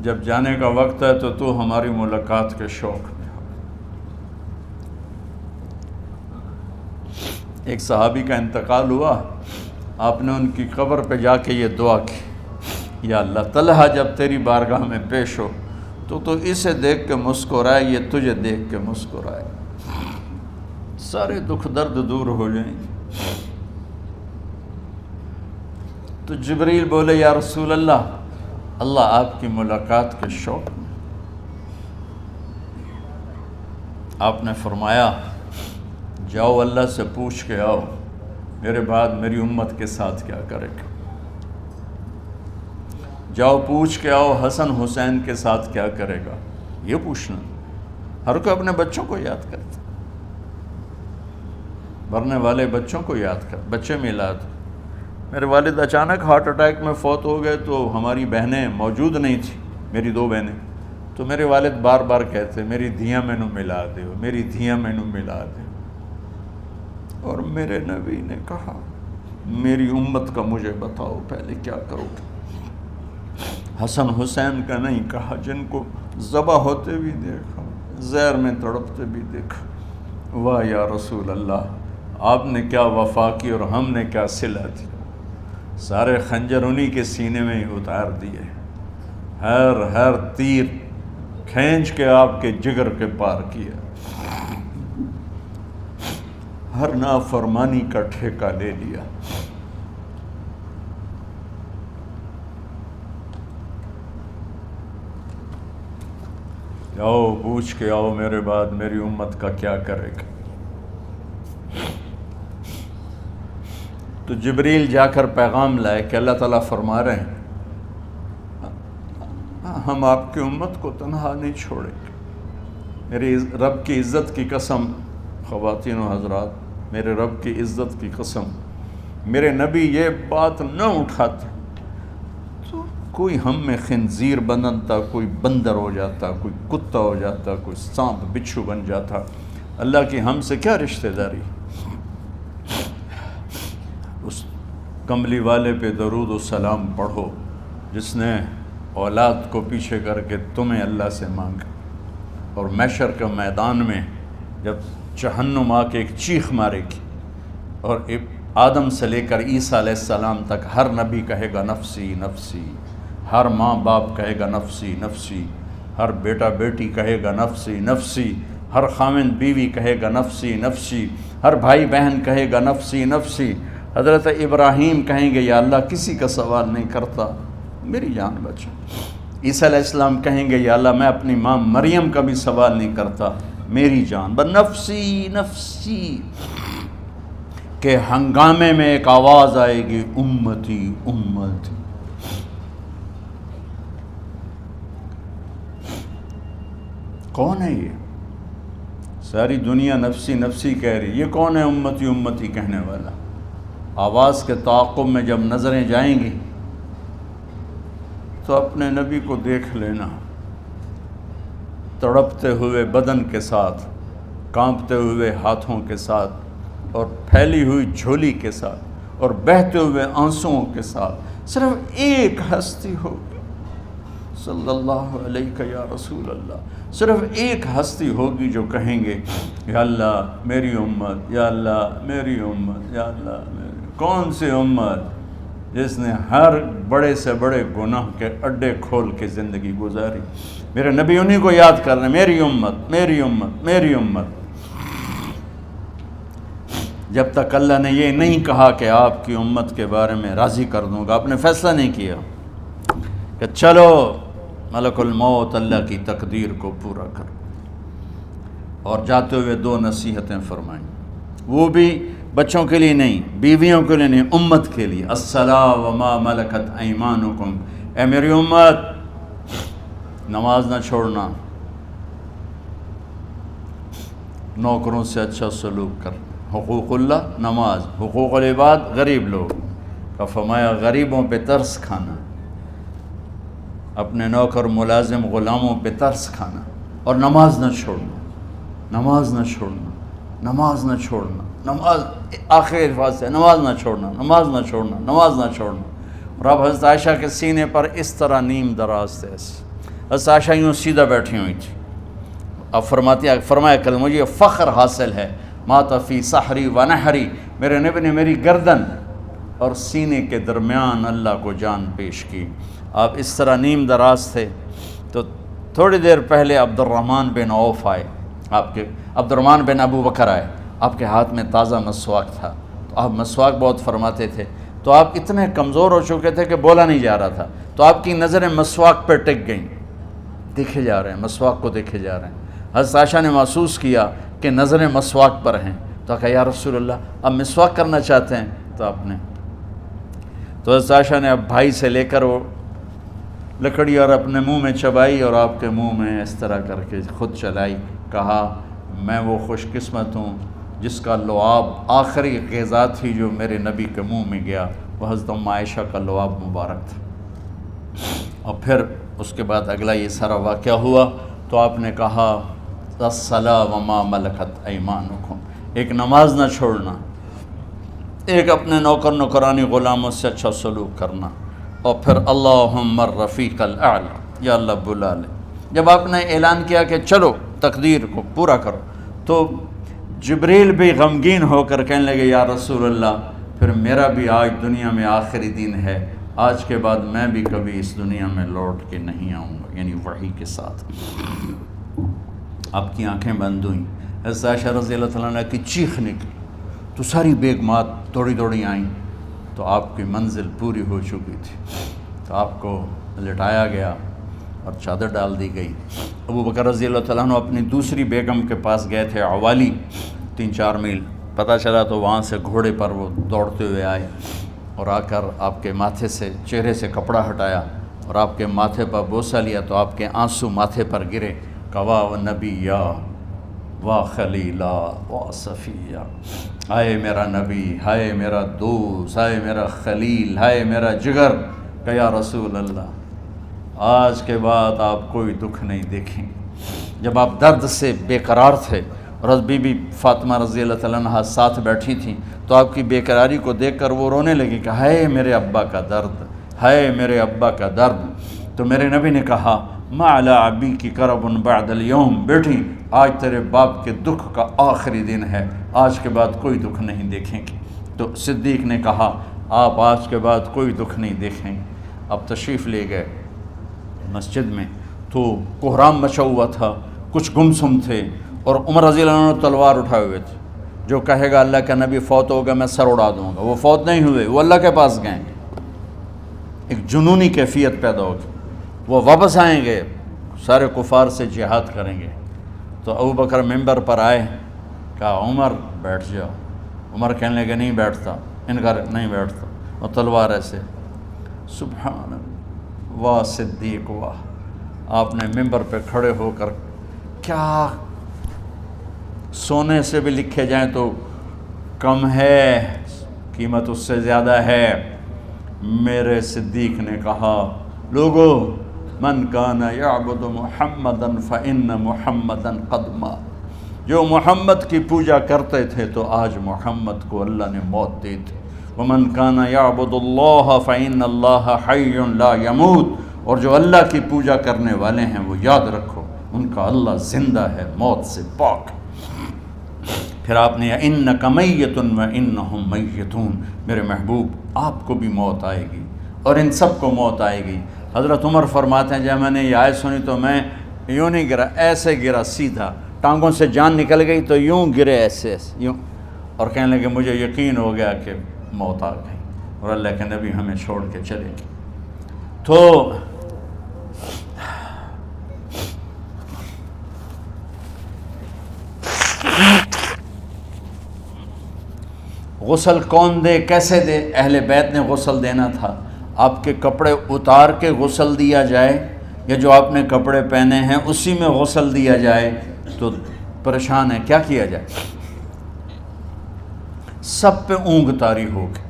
جب جانے کا وقت ہے تو ہماری ملاقات کے شوق میں ہو۔ ایک صحابی کا انتقال ہوا، آپ نے ان کی قبر پہ جا کے یہ دعا کی، یا اللہ طلحہ جب تیری بارگاہ میں پیش ہو تو اسے دیکھ کے مسکرائے، یہ تجھے دیکھ کے مسکرائے، سارے دکھ درد دور ہو جائیں۔ تو جبریل بولے یا رسول اللہ، اللہ آپ کی ملاقات کے شوق میں۔ آپ نے فرمایا جاؤ اللہ سے پوچھ کے آؤ میرے بعد میری امت کے ساتھ کیا کرے گا، جاؤ پوچھ کے آؤ حسن حسین کے ساتھ کیا کرے گا۔ یہ پوچھنا، ہر کوئی اپنے بچوں کو یاد کرتا، مرنے والے بچوں کو یاد کر، بچے میلاد۔ میرے والد اچانک ہارٹ اٹیک میں فوت ہو گئے تو ہماری بہنیں موجود نہیں تھیں، میری 2 بہنیں، تو میرے والد بار بار کہتے میری دھیاں مینوں ملا دیو، میری دھیاں مینوں ملا دیو۔ اور میرے نبی نے کہا میری امت کا مجھے بتاؤ پہلے کیا کرو گے۔ حسن حسین کا نہیں کہا، جن کو ذبح ہوتے بھی دیکھا، زہر میں تڑپتے بھی دیکھا۔ واہ یا رسول اللہ، آپ نے کیا وفا کی اور ہم نے کیا صلہ دی۔ سارے خنجر انہی کے سینے میں ہی اتار دیے، ہر تیر کھینچ کے آپ کے جگر کے پار کیا، ہر نافرمانی کا ٹھیکہ لے لیا۔ آؤ پوچھ کے آؤ میرے بعد میری امت کا کیا کرے گا۔ تو جبریل جا کر پیغام لائے کہ اللہ تعالیٰ فرما رہے ہیں ہم آپ کی امت کو تنہا نہیں چھوڑیں گے۔ میرے رب کی عزت کی قسم، خواتین و حضرات، میرے رب کی عزت کی قسم، میرے نبی یہ بات نہ اٹھاتے تو کوئی ہم میں خنزیر بنتا، کوئی بندر ہو جاتا، کوئی کتا ہو جاتا، کوئی سانپ بچھو بن جاتا۔ اللہ کی ہم سے کیا رشتہ داری؟ اس کملی والے پہ درود و سلام پڑھو جس نے اولاد کو پیچھے کر کے تمہیں اللہ سے مانگا، اور محشر کے میدان میں جب جہنم آ کے ایک چیخ مارے گی اور آدم سے لے کر عیسیٰ علیہ السلام تک ہر نبی کہے گا نفسی نفسی، ہر ماں باپ کہے گا نفسی نفسی، ہر بیٹا بیٹی کہے گا نفسی نفسی، ہر خاوند بیوی کہے گا نفسی نفسی، ہر بھائی بہن کہے گا نفسی نفسی۔ حضرت ابراہیم کہیں گے یا اللہ کسی کا سوال نہیں کرتا، میری جان بچا۔ عیسیٰ علیہ السلام کہیں گے یا اللہ میں اپنی ماں مریم کا بھی سوال نہیں کرتا، میری جان بس نفسی نفسی۔ کہ ہنگامے میں ایک آواز آئے گی امتی امتی۔ کون ہے یہ؟ ساری دنیا نفسی نفسی کہہ رہی، یہ کون ہے امتی امتی کہنے والا؟ آواز کے تعاقب میں جب نظریں جائیں گی تو اپنے نبی کو دیکھ لینا، تڑپتے ہوئے بدن کے ساتھ، کانپتے ہوئے ہاتھوں کے ساتھ، اور پھیلی ہوئی جھولی کے ساتھ، اور بہتے ہوئے آنسوؤں کے ساتھ۔ صرف ایک ہستی ہوگی، صلی اللہ علیہ یا رسول اللہ، صرف ایک ہستی ہوگی جو کہیں گے یا اللہ میری امت، یا اللہ میری امت، یا اللہ میری۔ کون سی امت؟ جس نے ہر بڑے سے بڑے گناہ کے اڈے کھول کے زندگی گزاری۔ میرے نبی انہی کو یاد کر رہے ہیں، میری امت میری امت میری امت۔ جب تک اللہ نے یہ نہیں کہا کہ آپ کی امت کے بارے میں راضی کر دوں گا، آپ نے فیصلہ نہیں کیا کہ چلو ملک الموت اللہ کی تقدیر کو پورا کر، اور جاتے ہوئے 2 نصیحتیں فرمائیں، وہ بھی بچوں کے لیے نہیں، بیویوں کے لیے نہیں، امت کے لیے۔ الصلاۃ وما ملکت ایمانکم، اے میری امت نماز نہ چھوڑنا، نوکروں سے اچھا سلوک کر، حقوق اللہ نماز، حقوق العباد غریب لوگ کا فرمایا غریبوں پہ ترس کھانا، اپنے نوکر ملازم غلاموں پہ ترس کھانا، اور نماز نہ چھوڑنا، نماز نہ چھوڑنا، نماز نہ چھوڑنا، نماز آخر الفاظ سے نماز نہ چھوڑنا، نماز نہ چھوڑنا، نماز نہ چھوڑنا۔ اور اب حضرت عائشہ کے سینے پر اس طرح نیم دراز تھے، حضرت عائشہ یوں سیدھا بیٹھی ہوئی تھی۔ اب فرمایا کل مجھے فخر حاصل ہے، مات فی سحری و نحری، میرے نبی نے میری گردن اور سینے کے درمیان اللہ کو جان پیش کی۔ آپ اس طرح نیم دراز تھے تو تھوڑی دیر پہلے عبد الرحمن بن عوف آئے، عبد الرحمن بن ابو بکر آئے، آپ کے ہاتھ میں تازہ مسواک تھا، تو آپ مسواک بہت فرماتے تھے، تو آپ اتنے کمزور ہو چکے تھے کہ بولا نہیں جا رہا تھا، تو آپ کی نظریں مسواک پہ ٹک گئیں، دیکھے جا رہے ہیں، مسواک کو دیکھے جا رہے ہیں۔ حضرت عائشہ نے محسوس کیا کہ نظریں مسواک پر ہیں، تو کہا یا رسول اللہ اب مسواک کرنا چاہتے ہیں، تو آپ نے تو حضرت عائشہ نے اب بھائی سے لے کر وہ لکڑی اور اپنے منہ میں چبائی، اور آپ کے منہ میں اس طرح کر کے خود چلائی، کہا میں وہ خوش قسمت ہوں جس کا لعاب آخری غذا تھی جو میرے نبی کے منہ میں گیا، وہ حضرت ام عائشہ کا لعاب مبارک تھا۔ اور پھر اس کے بعد اگلا یہ سارا واقعہ ہوا، تو آپ نے کہا الصلاۃ وما ملکت ایمانکم، ایک نماز نہ چھوڑنا، ایک اپنے نوکر نوکرانی غلاموں سے اچھا سلوک کرنا، اور پھر اللہم الرفیق الاعلی، یا اللہ بلا لے جب آپ نے اعلان کیا کہ چلو تقدیر کو پورا کرو، تو جبریل بھی غمگین ہو کر کہنے لگے یا رسول اللہ پھر میرا بھی آج دنیا میں آخری دن ہے، آج کے بعد میں بھی کبھی اس دنیا میں لوٹ کے نہیں آؤں گا، یعنی وحی کے ساتھ۔ آپ کی آنکھیں بند ہوئیں، حضرت عائشہ رضی اللہ تعالیٰ عنہ کی چیخ نکلی تو ساری بیگمات دوڑی آئیں، تو آپ کی منزل پوری ہو چکی تھی، تو آپ کو لٹایا گیا اور چادر ڈال دی گئی۔ ابو بکر رضی اللہ تعالیٰ عنہ اپنی دوسری بیگم کے پاس گئے تھے عوالی، 3-4 میل، پتہ چلا تو وہاں سے گھوڑے پر وہ دوڑتے ہوئے آئے اور آ کر آپ کے ماتھے سے چہرے سے کپڑا ہٹایا اور آپ کے ماتھے پر بوسہ لیا، تو آپ کے آنسو ماتھے پر گرے، کوا و نبیہ وا خلیلا وا صفیہ، ہائے میرا نبی، ہائے میرا دوست، ہائے میرا خلیل، ہائے میرا جگر، کہ یا رسول اللہ آج کے بعد آپ کوئی دکھ نہیں دیکھیں گے۔ جب آپ درد سے بے قرار تھے اور بی بی فاطمہ رضی اللہ تعالیٰ عنہ ساتھ بیٹھی تھیں، تو آپ کی بے قراری کو دیکھ کر وہ رونے لگی کہ ہائے میرے ابا کا درد، ہائے میرے ابا کا درد۔ تو میرے نبی نے کہا ما علی ابی کی کرب بعد اليوم، بیٹی آج تیرے باپ کے دکھ کا آخری دن ہے، آج کے بعد کوئی دکھ نہیں دیکھیں گے۔ تو صدیق نے کہا آپ آج کے بعد کوئی دکھ نہیں دیکھیں گے۔ اب تشریف لے گئے مسجد میں، تو کوہرام مچا ہوا تھا، کچھ گمسم تھے، اور عمر رضی اللہ عنہ تلوار اٹھائے ہوئے تھے، جو کہے گا اللہ کا نبی فوت ہوگا میں سر اڑا دوں گا، وہ فوت نہیں ہوئے، وہ اللہ کے پاس گئے، ایک جنونی کیفیت پیدا ہوگی، وہ واپس آئیں گے، سارے کفار سے جہاد کریں گے۔ تو ابو بکر ممبر پر آئے، کہا عمر بیٹھ جاؤ۔ عمر کہنے لگے نہیں بیٹھتا، انکار نہیں بیٹھتا، اور تلوار ایسے، سبحان اللہ، واہ صدیق واہ۔ آپ نے ممبر پہ کھڑے ہو کر، کیا سونے سے بھی لکھے جائیں تو کم ہے، قیمت اس سے زیادہ ہے۔ میرے صدیق نے کہا لوگو من کان یعبد محمدا فإن محمدا قد مات، جو محمد کی پوجا کرتے تھے تو آج محمد کو اللہ نے موت دی تھی۔ ومن کان یعبد اللہ فإن اللہ حی لا یموت، اور جو اللہ کی پوجا کرنے والے ہیں وہ یاد رکھو ان کا اللہ زندہ ہے، موت سے پاک۔ پھر آپ نے انک میت وانہم میتون، میرے محبوب آپ کو بھی موت آئے گی اور ان سب کو موت آئے گی۔ حضرت عمر فرماتے ہیں جب میں نے یہ آیت سنی تو میں یوں نہیں گرا، ایسے گرا سیدھا، ٹانگوں سے جان نکل گئی تو یوں گرے ایسے یوں، اور کہنے لگے مجھے یقین ہو گیا کہ موت آ گئی اور اللہ کے نبی ہمیں چھوڑ کے چلے گئے۔ تو غسل کون دے، کیسے دے؟ اہل بیت نے غسل دینا تھا۔ آپ کے کپڑے اتار کے غسل دیا جائے یا جو آپ نے کپڑے پہنے ہیں اسی میں غسل دیا جائے؟ تو پریشان ہے، کیا کیا جائے؟ سب پہ اونگ طاری ہو گئی،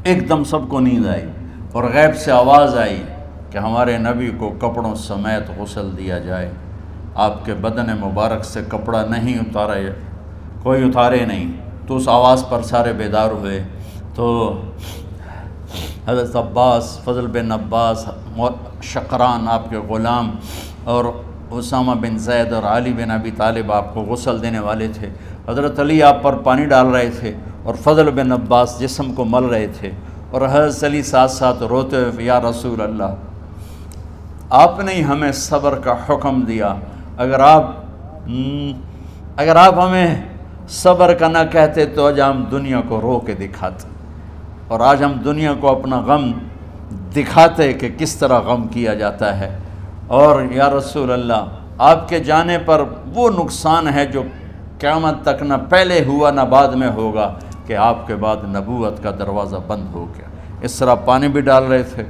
ایک دم سب کو نیند آئی اور غیب سے آواز آئی کہ ہمارے نبی کو کپڑوں سمیت غسل دیا جائے۔ آپ کے بدن مبارک سے کپڑا نہیں اتارا، کوئی اتارے نہیں۔ تو اس آواز پر سارے بیدار ہوئے۔ تو حضرت عباس، فضل بن عباس، شقران آپ کے غلام، اور اسامہ بن زید اور علی بن ابی طالب آپ کو غسل دینے والے تھے۔ حضرت علی آپ پر پانی ڈال رہے تھے اور فضل بن عباس جسم کو مل رہے تھے، اور حضرت علی ساتھ ساتھ روتے ہوئے یا رسول اللہ آپ نے ہی ہمیں صبر کا حکم دیا، اگر آپ ہمیں صبر کا نہ کہتے تو آج ہم دنیا کو رو کے دکھاتے، اور آج ہم دنیا کو اپنا غم دکھاتے کہ کس طرح غم کیا جاتا ہے۔ اور یا رسول اللہ آپ کے جانے پر وہ نقصان ہے جو قیامت تک نہ پہلے ہوا نہ بعد میں ہوگا، کہ آپ کے بعد نبوت کا دروازہ بند ہو گیا۔ اس طرح پانی بھی ڈال رہے تھے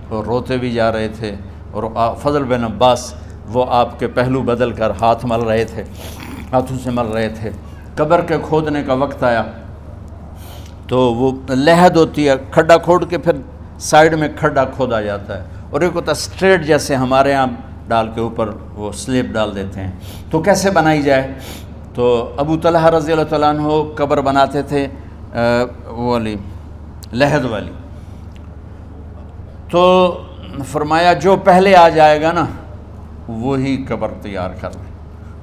اور روتے بھی جا رہے تھے، اور فضل بن عباس وہ آپ کے پہلو بدل کر ہاتھ مل رہے تھے، ہاتھوں سے مل رہے تھے۔ قبر کے کھودنے کا وقت آیا تو وہ لحد ہوتی ہے، کھڈا کھود کے پھر سائیڈ میں کھڈا کھودا جاتا ہے، اور ایک ہوتا اسٹریٹ جیسے ہمارے ہاں ڈال کے اوپر وہ سلیب ڈال دیتے ہیں۔ تو کیسے بنائی جائے؟ تو ابو طلحہ رضی اللہ تعالیٰ عنہ قبر بناتے تھے وہ والی لحد والی، تو فرمایا جو پہلے آ جائے گا نا وہی قبر تیار کر لیں۔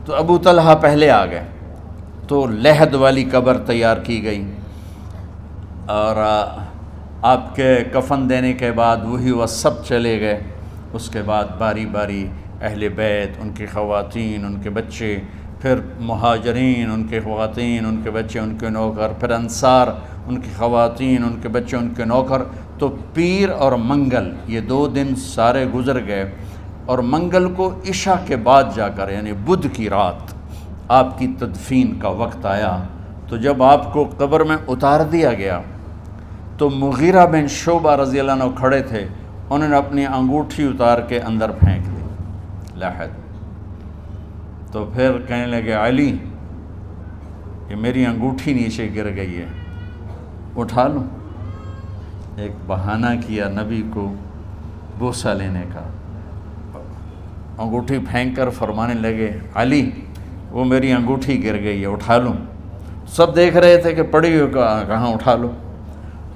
تو ابو طلحہ پہلے آ گئے، تو لحد والی قبر تیار کی گئی، اور آپ کے کفن دینے کے بعد وہی وہ سب چلے گئے۔ اس کے بعد باری باری اہل بیت، ان کی خواتین، ان کے بچے، پھر مہاجرین، ان کے خواتین، ان کے بچے، ان کے نوکر، پھر انصار، ان کی خواتین، ان کے بچے، ان کے نوکر۔ تو پیر اور منگل یہ 2 دن سارے گزر گئے، اور منگل کو عشاء کے بعد جا کر یعنی بدھ کی رات آپ کی تدفین کا وقت آیا۔ تو جب آپ کو قبر میں اتار دیا گیا تو مغیرہ بن شعبہ رضی اللہ عنہ کھڑے تھے، انہوں نے اپنی انگوٹھی اتار کے اندر پھینک دی لحد۔ تو پھر کہنے لگے علی کہ میری انگوٹھی نیچے گر گئی ہے، اٹھا لوں۔ ایک بہانہ کیا نبی کو بوسہ لینے کا، انگوٹھی پھینک کر فرمانے لگے علی وہ میری انگوٹھی گر گئی ہے، اٹھا لوں۔ سب دیکھ رہے تھے کہ پڑی ہو کہاں، اٹھا لو۔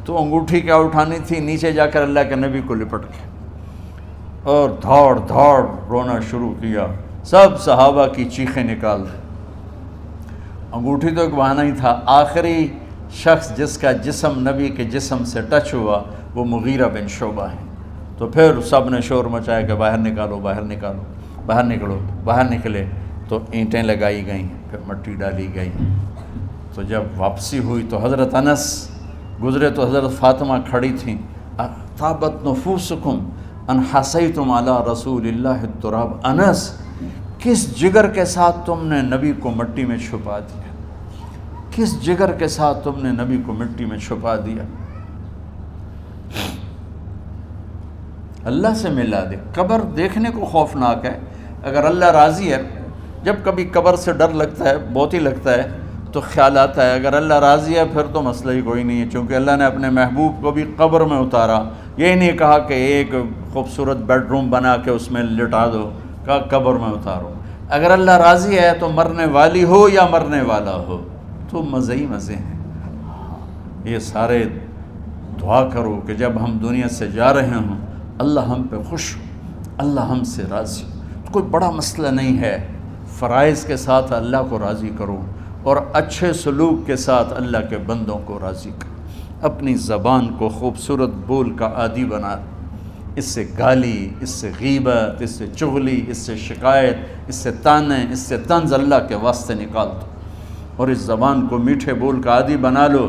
تو انگوٹھی کیا اٹھانی تھی، نیچے جا کر اللہ کے نبی کو لپٹ کے اور دھاڑ دھاڑ رونا شروع کیا۔ سب صحابہ کی چیخیں نکال دی۔ انگوٹھی تو ایک بہانہ ہی تھا، آخری شخص جس کا جسم نبی کے جسم سے ٹچ ہوا وہ مغیرہ بن شعبہ ہیں۔ تو پھر سب نے شور مچایا کہ باہر نکالو، باہر نکالو، باہر نکلو، باہر نکلے۔ تو اینٹیں لگائی گئیں، پھر مٹی ڈالی گئی۔ تو جب واپسی ہوئی تو حضرت انس گزرے تو حضرت فاطمہ کھڑی تھیں، طابت نفوسکم ان حسیتم علی رسول اللہ التراب۔ انس کس جگر کے ساتھ تم نے نبی کو مٹی میں چھپا دیا، کس جگر کے ساتھ تم نے نبی کو مٹی میں چھپا دیا۔ اللہ سے ملا دے۔ قبر دیکھنے کو خوفناک ہے، اگر اللہ راضی ہے، جب کبھی قبر سے ڈر لگتا ہے، بہت ہی لگتا ہے، تو خیال آتا ہے اگر اللہ راضی ہے پھر تو مسئلہ ہی کوئی نہیں ہے، چونکہ اللہ نے اپنے محبوب کو بھی قبر میں اتارا۔ یہ نہیں کہا کہ ایک خوبصورت بیڈ روم بنا کے اس میں لٹا دو، کہا قبر میں اتارو۔ اگر اللہ راضی ہے تو مرنے والی ہو یا مرنے والا ہو تو مزے ہی مزے ہیں۔ یہ سارے دعا کرو کہ جب ہم دنیا سے جا رہے ہوں اللہ ہم پہ خوش ہو، اللہ ہم سے راضی ہو۔ کوئی بڑا مسئلہ نہیں ہے، فرائض کے ساتھ اللہ کو راضی کرو اور اچھے سلوک کے ساتھ اللہ کے بندوں کو راضی کرو۔ اپنی زبان کو خوبصورت بول کا عادی بنا، اس سے گالی، اس سے غیبت، اس سے چغلی، اس سے شکایت، اس سے تانے، اس سے طنز اللہ کے واسطے نکال دو، اور اس زبان کو میٹھے بول کا عادی بنا لو۔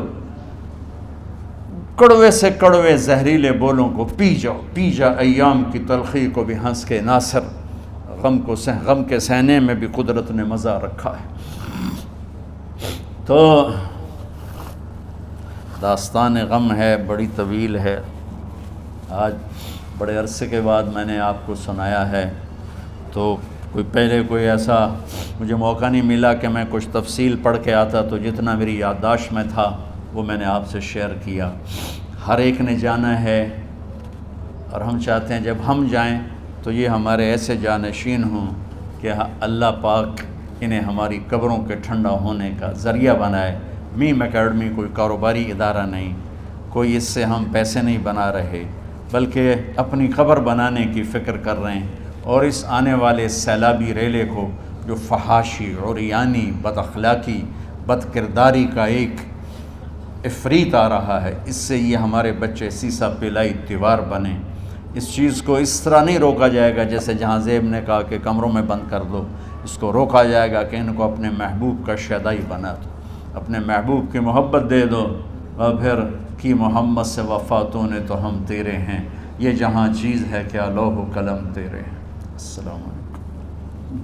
کڑوے سے کڑوے زہریلے بولوں کو پی جاؤ، پی جا ایام کی تلخی کو بھی ہنس کے ناصر، غم کے سہنے میں بھی قدرت نے مزہ رکھا ہے۔ تو داستان غم ہے، بڑی طویل ہے، آج بڑے عرصے کے بعد میں نے آپ کو سنایا ہے، تو کوئی ایسا مجھے موقع نہیں ملا کہ میں کچھ تفصیل پڑھ کے آتا، تو جتنا میری یادداشت میں تھا وہ میں نے آپ سے شیئر کیا۔ ہر ایک نے جانا ہے، اور ہم چاہتے ہیں جب ہم جائیں تو یہ ہمارے ایسے جانشین ہوں کہ اللہ پاک انہیں ہماری قبروں کے ٹھنڈا ہونے کا ذریعہ بنائے۔ میم اکیڈمی کوئی کاروباری ادارہ نہیں، کوئی اس سے ہم پیسے نہیں بنا رہے، بلکہ اپنی قبر بنانے کی فکر کر رہے ہیں، اور اس آنے والے سیلابی ریلے کو جو فحاشی، عریانی، بد اخلاقی، بد کرداری کا ایک افریت آ رہا ہے، اس سے یہ ہمارے بچے سیسا پلائی دیوار بنیں۔ اس چیز کو اس طرح نہیں روکا جائے گا جیسے جہاں زیب نے کہا کہ کمروں میں بند کر دو، اس کو روکا جائے گا کہ ان کو اپنے محبوب کا شیدائی بنا دو، اپنے محبوب کی محبت دے دو، اور پھر کی محمد سے وفاتوں نے تو ہم تیرے ہیں، یہ جہاں چیز ہے کیا لوح و قلم تیرے ہیں۔ السلام علیکم۔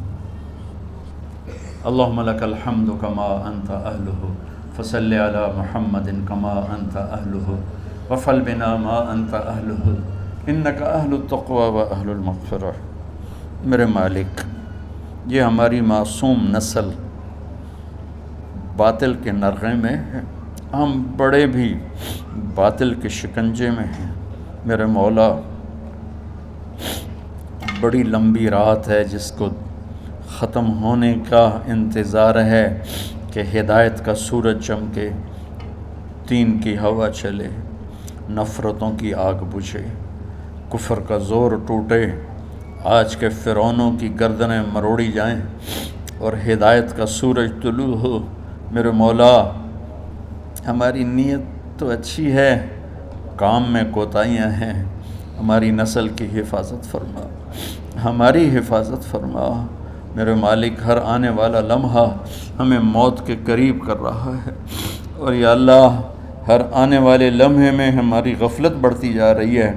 اللہم لک الحمد کما انت اہلہ، فصل علی محمد کما انت اہلہ، وفل بنا ما انت اہلہ، انک اہل التقوی و اہل المغفرہ۔ میرے مالک، یہ ہماری معصوم نسل باطل کے نرغے میں ہے، ہم بڑے بھی باطل کے شکنجے میں ہیں۔ میرے مولا، بڑی لمبی رات ہے جس کو ختم ہونے کا انتظار ہے کہ ہدایت کا سورج چمکے، دین کی ہوا چلے، نفرتوں کی آگ بجھے، کفر کا زور ٹوٹے، آج کے فرعونوں کی گردنیں مروڑی جائیں اور ہدایت کا سورج طلوع ہو۔ میرے مولا ہماری نیت تو اچھی ہے، کام میں کوتاہیاں ہیں، ہماری نسل کی حفاظت فرما، ہماری حفاظت فرما۔ میرے مالک ہر آنے والا لمحہ ہمیں موت کے قریب کر رہا ہے، اور یا اللہ ہر آنے والے لمحے میں ہماری غفلت بڑھتی جا رہی ہے۔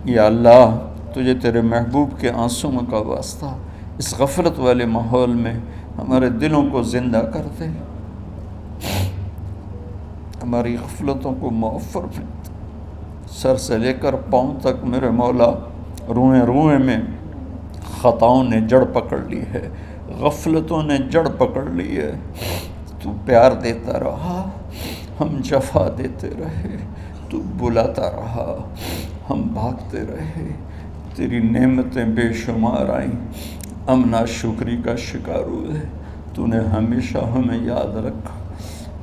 یا اللہ تجھے تیرے محبوب کے آنسوں کا واسطہ اس غفلت والے ماحول میں ہمارے دلوں کو زندہ کر دے، ہماری غفلتوں کو معاف فرما۔ سر سے لے کر پاؤں تک میرے مولا روئیں روئیں میں خطاؤں نے جڑ پکڑ لی ہے، غفلتوں نے جڑ پکڑ لی ہے۔ تو پیار دیتا رہا، ہم جفا دیتے رہے، تو بلاتا رہا، ہم بھاگتے رہے۔ تیری نعمتیں بے شمار آئیں، ہم ناشکری کا شکار ہوئے۔ تو نے ہمیشہ ہمیں یاد رکھا،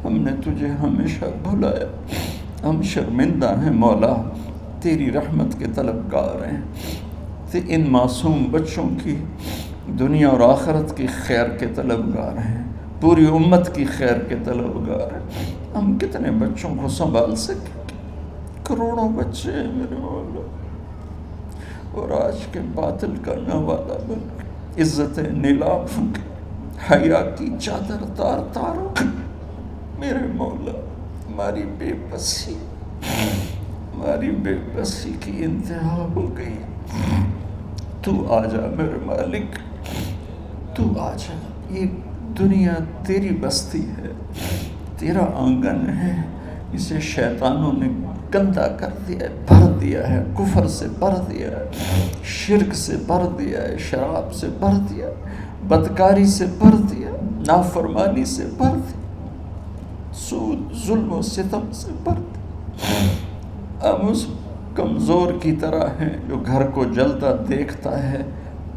ہم نے تجھے ہمیشہ بھلایا۔ ہم شرمندہ ہیں مولا، تیری رحمت کے طلبگار ہیں، ان معصوم بچوں کی دنیا اور آخرت کی خیر کے طلبگار ہیں، پوری امت کی خیر کے طلبگار ہیں۔ ہم کتنے بچوں کو سنبھال سکیں؟ کروڑوں بچے ہیں میرے مولا، اور آج کے باطل کا نوالا بن کے عزت نیلام کے حیا کی چادر تار تار ہو گئی۔ میرے مولا ہماری بے بسی کی انتہا ہو گئی۔ تو آجا میرے مالک، تو آجا۔ یہ دنیا تیری بستی ہے، تیرا آنگن ہے، اسے شیطانوں نے گندا کر دیا ہے، بھر دیا ہے، کفر سے بھر دیا ہے، شرک سے بھر دیا ہے، شراب سے بھر دیا ہے، بدکاری سے بھر دیا ہے، نافرمانی سے بھر دیا، سود ظلم و ستم سے بھر دیا۔ ہم اس کمزور کی طرح ہیں جو گھر کو جلتا دیکھتا ہے،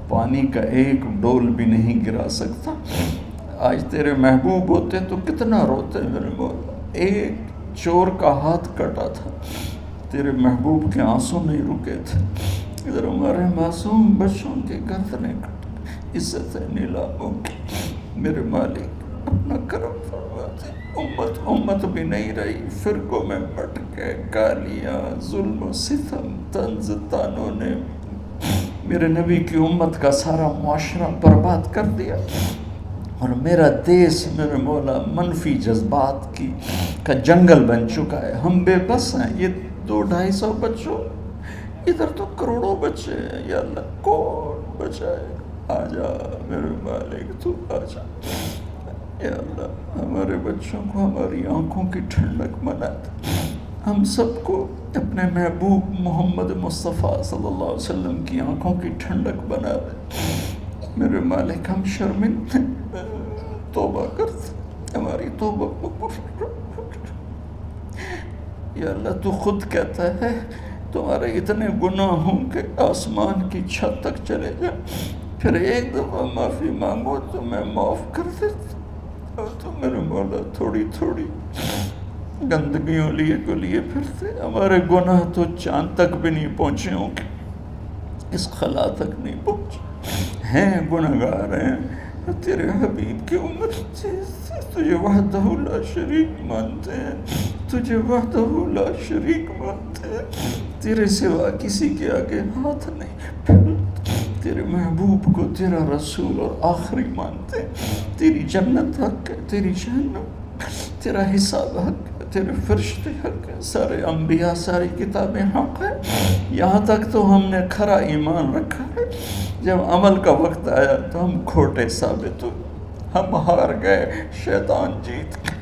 پانی کا ایک ڈول بھی نہیں گرا سکتا۔ آج تیرے محبوب ہوتے تو کتنا روتے میرے مولا۔ ایک چور کا ہاتھ کٹا تھا، تیرے محبوب کے آنسوں نہیں رکے تھے۔ ادھر ہمارے معصوم بچوں کے گردنیں کٹ، عزت نیلاموں کی۔ میرے مالک اپنا کرم فرما دے۔ امت بھی نہیں رہی، فرقوں میں بٹ گئے، گالیاں، ظلم و ستم، طنز تانوں نے میرے نبی کی امت کا سارا معاشرہ برباد کر دیا، اور میرا دیس میرے مولا منفی جذبات کا جنگل بن چکا ہے۔ ہم بے بس ہیں، یہ 200-250 بچوں، ادھر تو کروڑوں بچے ہیں۔ یا اللہ کون بچائے؟ آجا میرے مالک، تو آجا یا اللہ۔ ہمارے بچوں کو ہماری آنکھوں کی ٹھنڈک بنا دے، ہم سب کو اپنے محبوب محمد مصطفیٰ صلی اللہ علیہ وسلم کی آنکھوں کی ٹھنڈک بنا دے۔ میرے مالک ہم شرمندہ ہیں، توبہ کرتے، ہماری توبہ قبول۔ یا اللہ تو خود کہتا ہے تمہارے اتنے گناہ ہوں کہ آسمان کی چھت تک چلے جائیں، پھر ایک دفعہ معافی مانگو تو میں معاف کر دیتا۔ اور تو میرے مولا تھوڑی تھوڑی گندگیوں لیے پھرتے، ہمارے گناہ تو چاند تک بھی نہیں پہنچے ہوں گے، اس خلا تک نہیں پہنچے ہیں، گنہگار ہیں، تیرے حبیب کی امت تجھے وحدہ لا شریک مانتے ہیں، تجھے وحدہ لا شریک مانتے ہیں، تیرے سوا کسی کے آگے ہاتھ نہیں پھیلتے، تیرے محبوب کو تیرا رسول اور آخری مانتے ہیں۔ تیری جنت حق ہے، تیری جہنم، تیرا حساب حق ہے، تیرے فرشتے حق ہے، سارے انبیاء، ساری کتابیں حق ہے۔ یہاں تک تو ہم نے کھرا ایمان رکھا ہے، جب عمل کا وقت آیا تو ہم کھوٹے ثابت ہوئے، ہم ہار گئے، شیطان جیت گئے،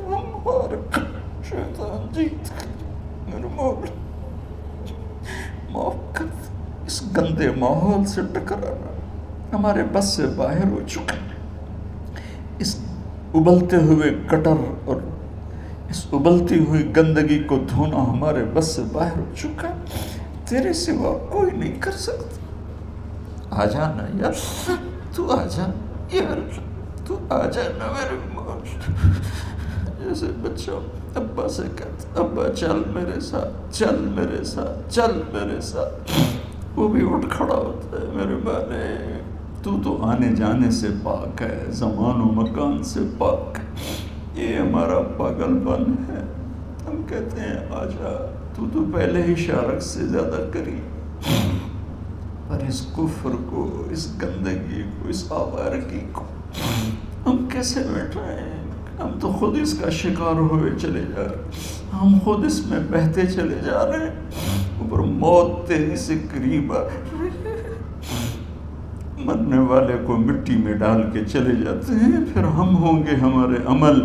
ہم ہار گئے، شیطان جیت گئے۔ میرے مولا معاف کر دے، اس گندے ماحول سے ٹکرانا ہمارے بس سے باہر ہو چکا ہے۔ اس ابلتے ہوئے گٹر اور اس ابلتی ہوئی گندگی کو دھونا ہمارے بس سے باہر ہو چکا ہے، تیرے سوا کوئی نہیں کر سکتا۔ آ جانا یار، تو آ جا یار، تو آ جانا میرے مولا۔ جیسے بچہ ابا سے کہتا، ابا چل میرے ساتھ، چل میرے ساتھ، چل میرے ساتھ، وہ بھی اٹھ کھڑا ہوتا ہے، میرے مالک تو آنے جانے سے پاک ہے، زمان و مکان سے پاک ہے، یہ ہمارا پاگل پن ہے۔ ہم کہتے ہیں آجا، تو پہلے ہی شارک سے زیادہ قریب، پر اس کفر کو، اس گندگی کو، اس آوارگی کو ہم کیسے بیٹھائیں؟ ہم تو خود اس کا شکار ہوئے چلے جا رہے ہیں، ہم خود اس میں بہتے چلے جا رہے ہیں، اوپر موت تیزی سے قریب آ رہی ہے، مرنے والے کو مٹی میں ڈال کے چلے جاتے ہیں، پھر ہم ہوں گے ہمارے عمل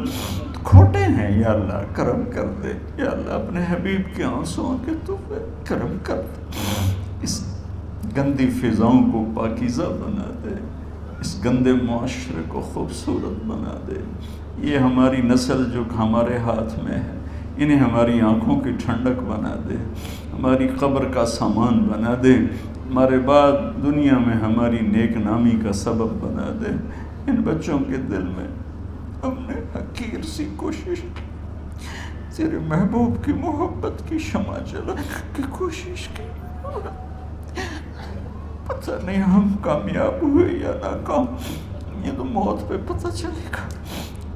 کھوٹے ہیں۔ یا اللہ کرم کر دے، یا اللہ اپنے حبیب کے آنسوؤں کے تو کرم کر دے، اس گندی فضاؤں کو پاکیزہ بنا دے، اس گندے معاشرے کو خوبصورت بنا دے۔ یہ ہماری نسل جو ہمارے ہاتھ میں ہے، انہیں ہماری آنکھوں کی ٹھنڈک بنا دے، ہماری قبر کا سامان بنا دے، ہمارے بعد دنیا میں ہماری نیک نامی کا سبب بنا دے۔ ان بچوں کے دل میں ہم نے حقیر سی کوشش، تیرے محبوب کی محبت کی شمع جلا کی کوشش کی، پتہ نہیں ہم کامیاب ہوئے یا ناکام، یہ تو موت پہ پتہ چلے گا،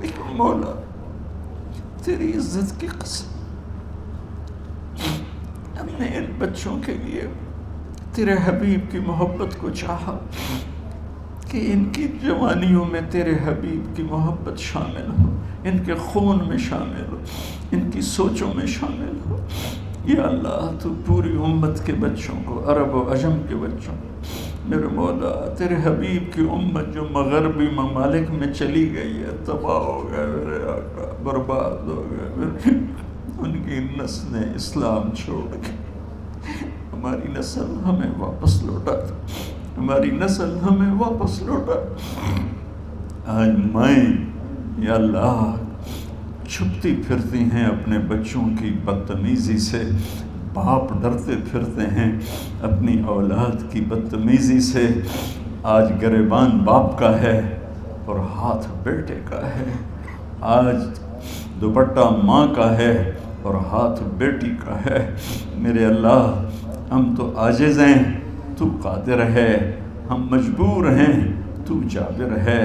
لیکن مولا تیری عزت کی قسم ہم نے ان بچوں کے لیے تیرے حبیب کی محبت کو چاہا کہ ان کی جوانیوں میں تیرے حبیب کی محبت شامل ہو، ان کے خون میں شامل ہو، ان کی سوچوں میں شامل ہو۔ یا اللہ تو پوری امت کے بچوں کو، عرب و عجم کے بچوں کو، میرے مولا تیرے حبیب کی امت جو مغربی ممالک میں چلی گئی ہے، تباہ ہو گئے میرے آقا، برباد ہو گئے، ان کی نسلیں اسلام چھوڑ کے، ہماری نسل ہمیں واپس لوٹا دے، ہماری نسل ہمیں واپس لوٹا۔ آج مائیں یا اللہ چھپتی پھرتی ہیں اپنے بچوں کی بدتمیزی سے، باپ ڈرتے پھرتے ہیں اپنی اولاد کی بدتمیزی سے۔ آج گریبان باپ کا ہے اور ہاتھ بیٹے کا ہے، آج دوپٹہ ماں کا ہے اور ہاتھ بیٹی کا ہے۔ میرے اللہ ہم تو عاجز ہیں، تو قادر ہے، ہم مجبور ہیں، تو جابر ہے،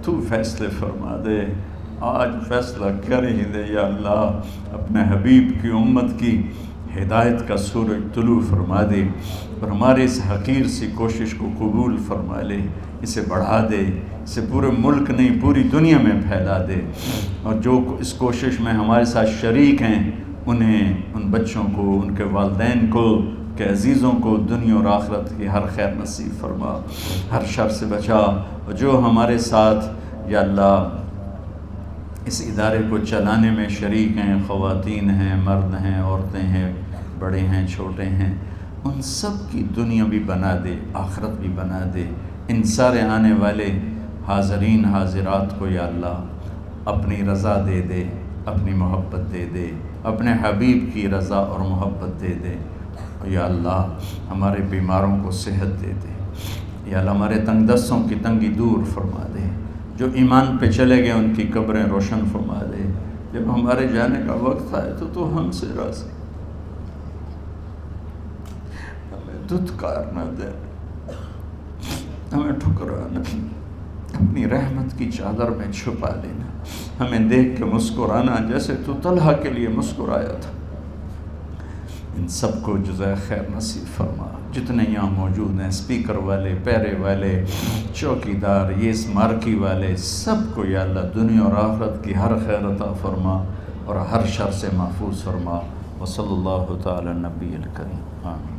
تو فیصلے فرما دے۔ آج فیصلہ کر ہی دے یا اللہ، اپنے حبیب کی امت کی ہدایت کا سورج طلوع فرما دے، اور ہمارے اس حقیر سی کوشش کو قبول فرما لے، اسے بڑھا دے، اسے پورے ملک نہیں پوری دنیا میں پھیلا دے، اور جو اس کوشش میں ہمارے ساتھ شریک ہیں انہیں، ان بچوں کو، ان کے والدین کو، کہ عزیزوں کو دنیا اور آخرت کی ہر خیر نصیب فرما، ہر شر سے بچا۔ اور جو ہمارے ساتھ یا اللہ اس ادارے کو چلانے میں شریک ہیں، خواتین ہیں، مرد ہیں، عورتیں ہیں، بڑے ہیں، چھوٹے ہیں، ان سب کی دنیا بھی بنا دے، آخرت بھی بنا دے۔ ان سارے آنے والے حاضرین حاضرات کو یا اللہ اپنی رضا دے دے، اپنی محبت دے دے، اپنے حبیب کی رضا اور محبت دے دے۔ یا اللہ ہمارے بیماروں کو صحت دے دے، یا اللہ ہمارے تنگ دستوں کی تنگی دور فرما دے، جو ایمان پہ چلے گئے ان کی قبریں روشن فرما دے۔ جب ہمارے جانے کا وقت آئے تو ہم سے راضی، ہمیں دھتکار نہ دے، ہمیں ٹھکرانا، اپنی رحمت کی چادر میں چھپا لینا، ہمیں دیکھ کے مسکرانا جیسے تو طلحہ کے لیے مسکرایا تھا۔ ان سب کو جزائے خیر نصیب فرما۔ جتنے یہاں موجود ہیں، اسپیکر والے، پیرے والے، چوکیدار، یہ اس مارکی والے، سب کو یا اللہ دنیا اور آخرت کی ہر خیر عطا فرما اور ہر شر سے محفوظ فرما۔ وصلی اللہ تعالی نبی الکریم، آمین۔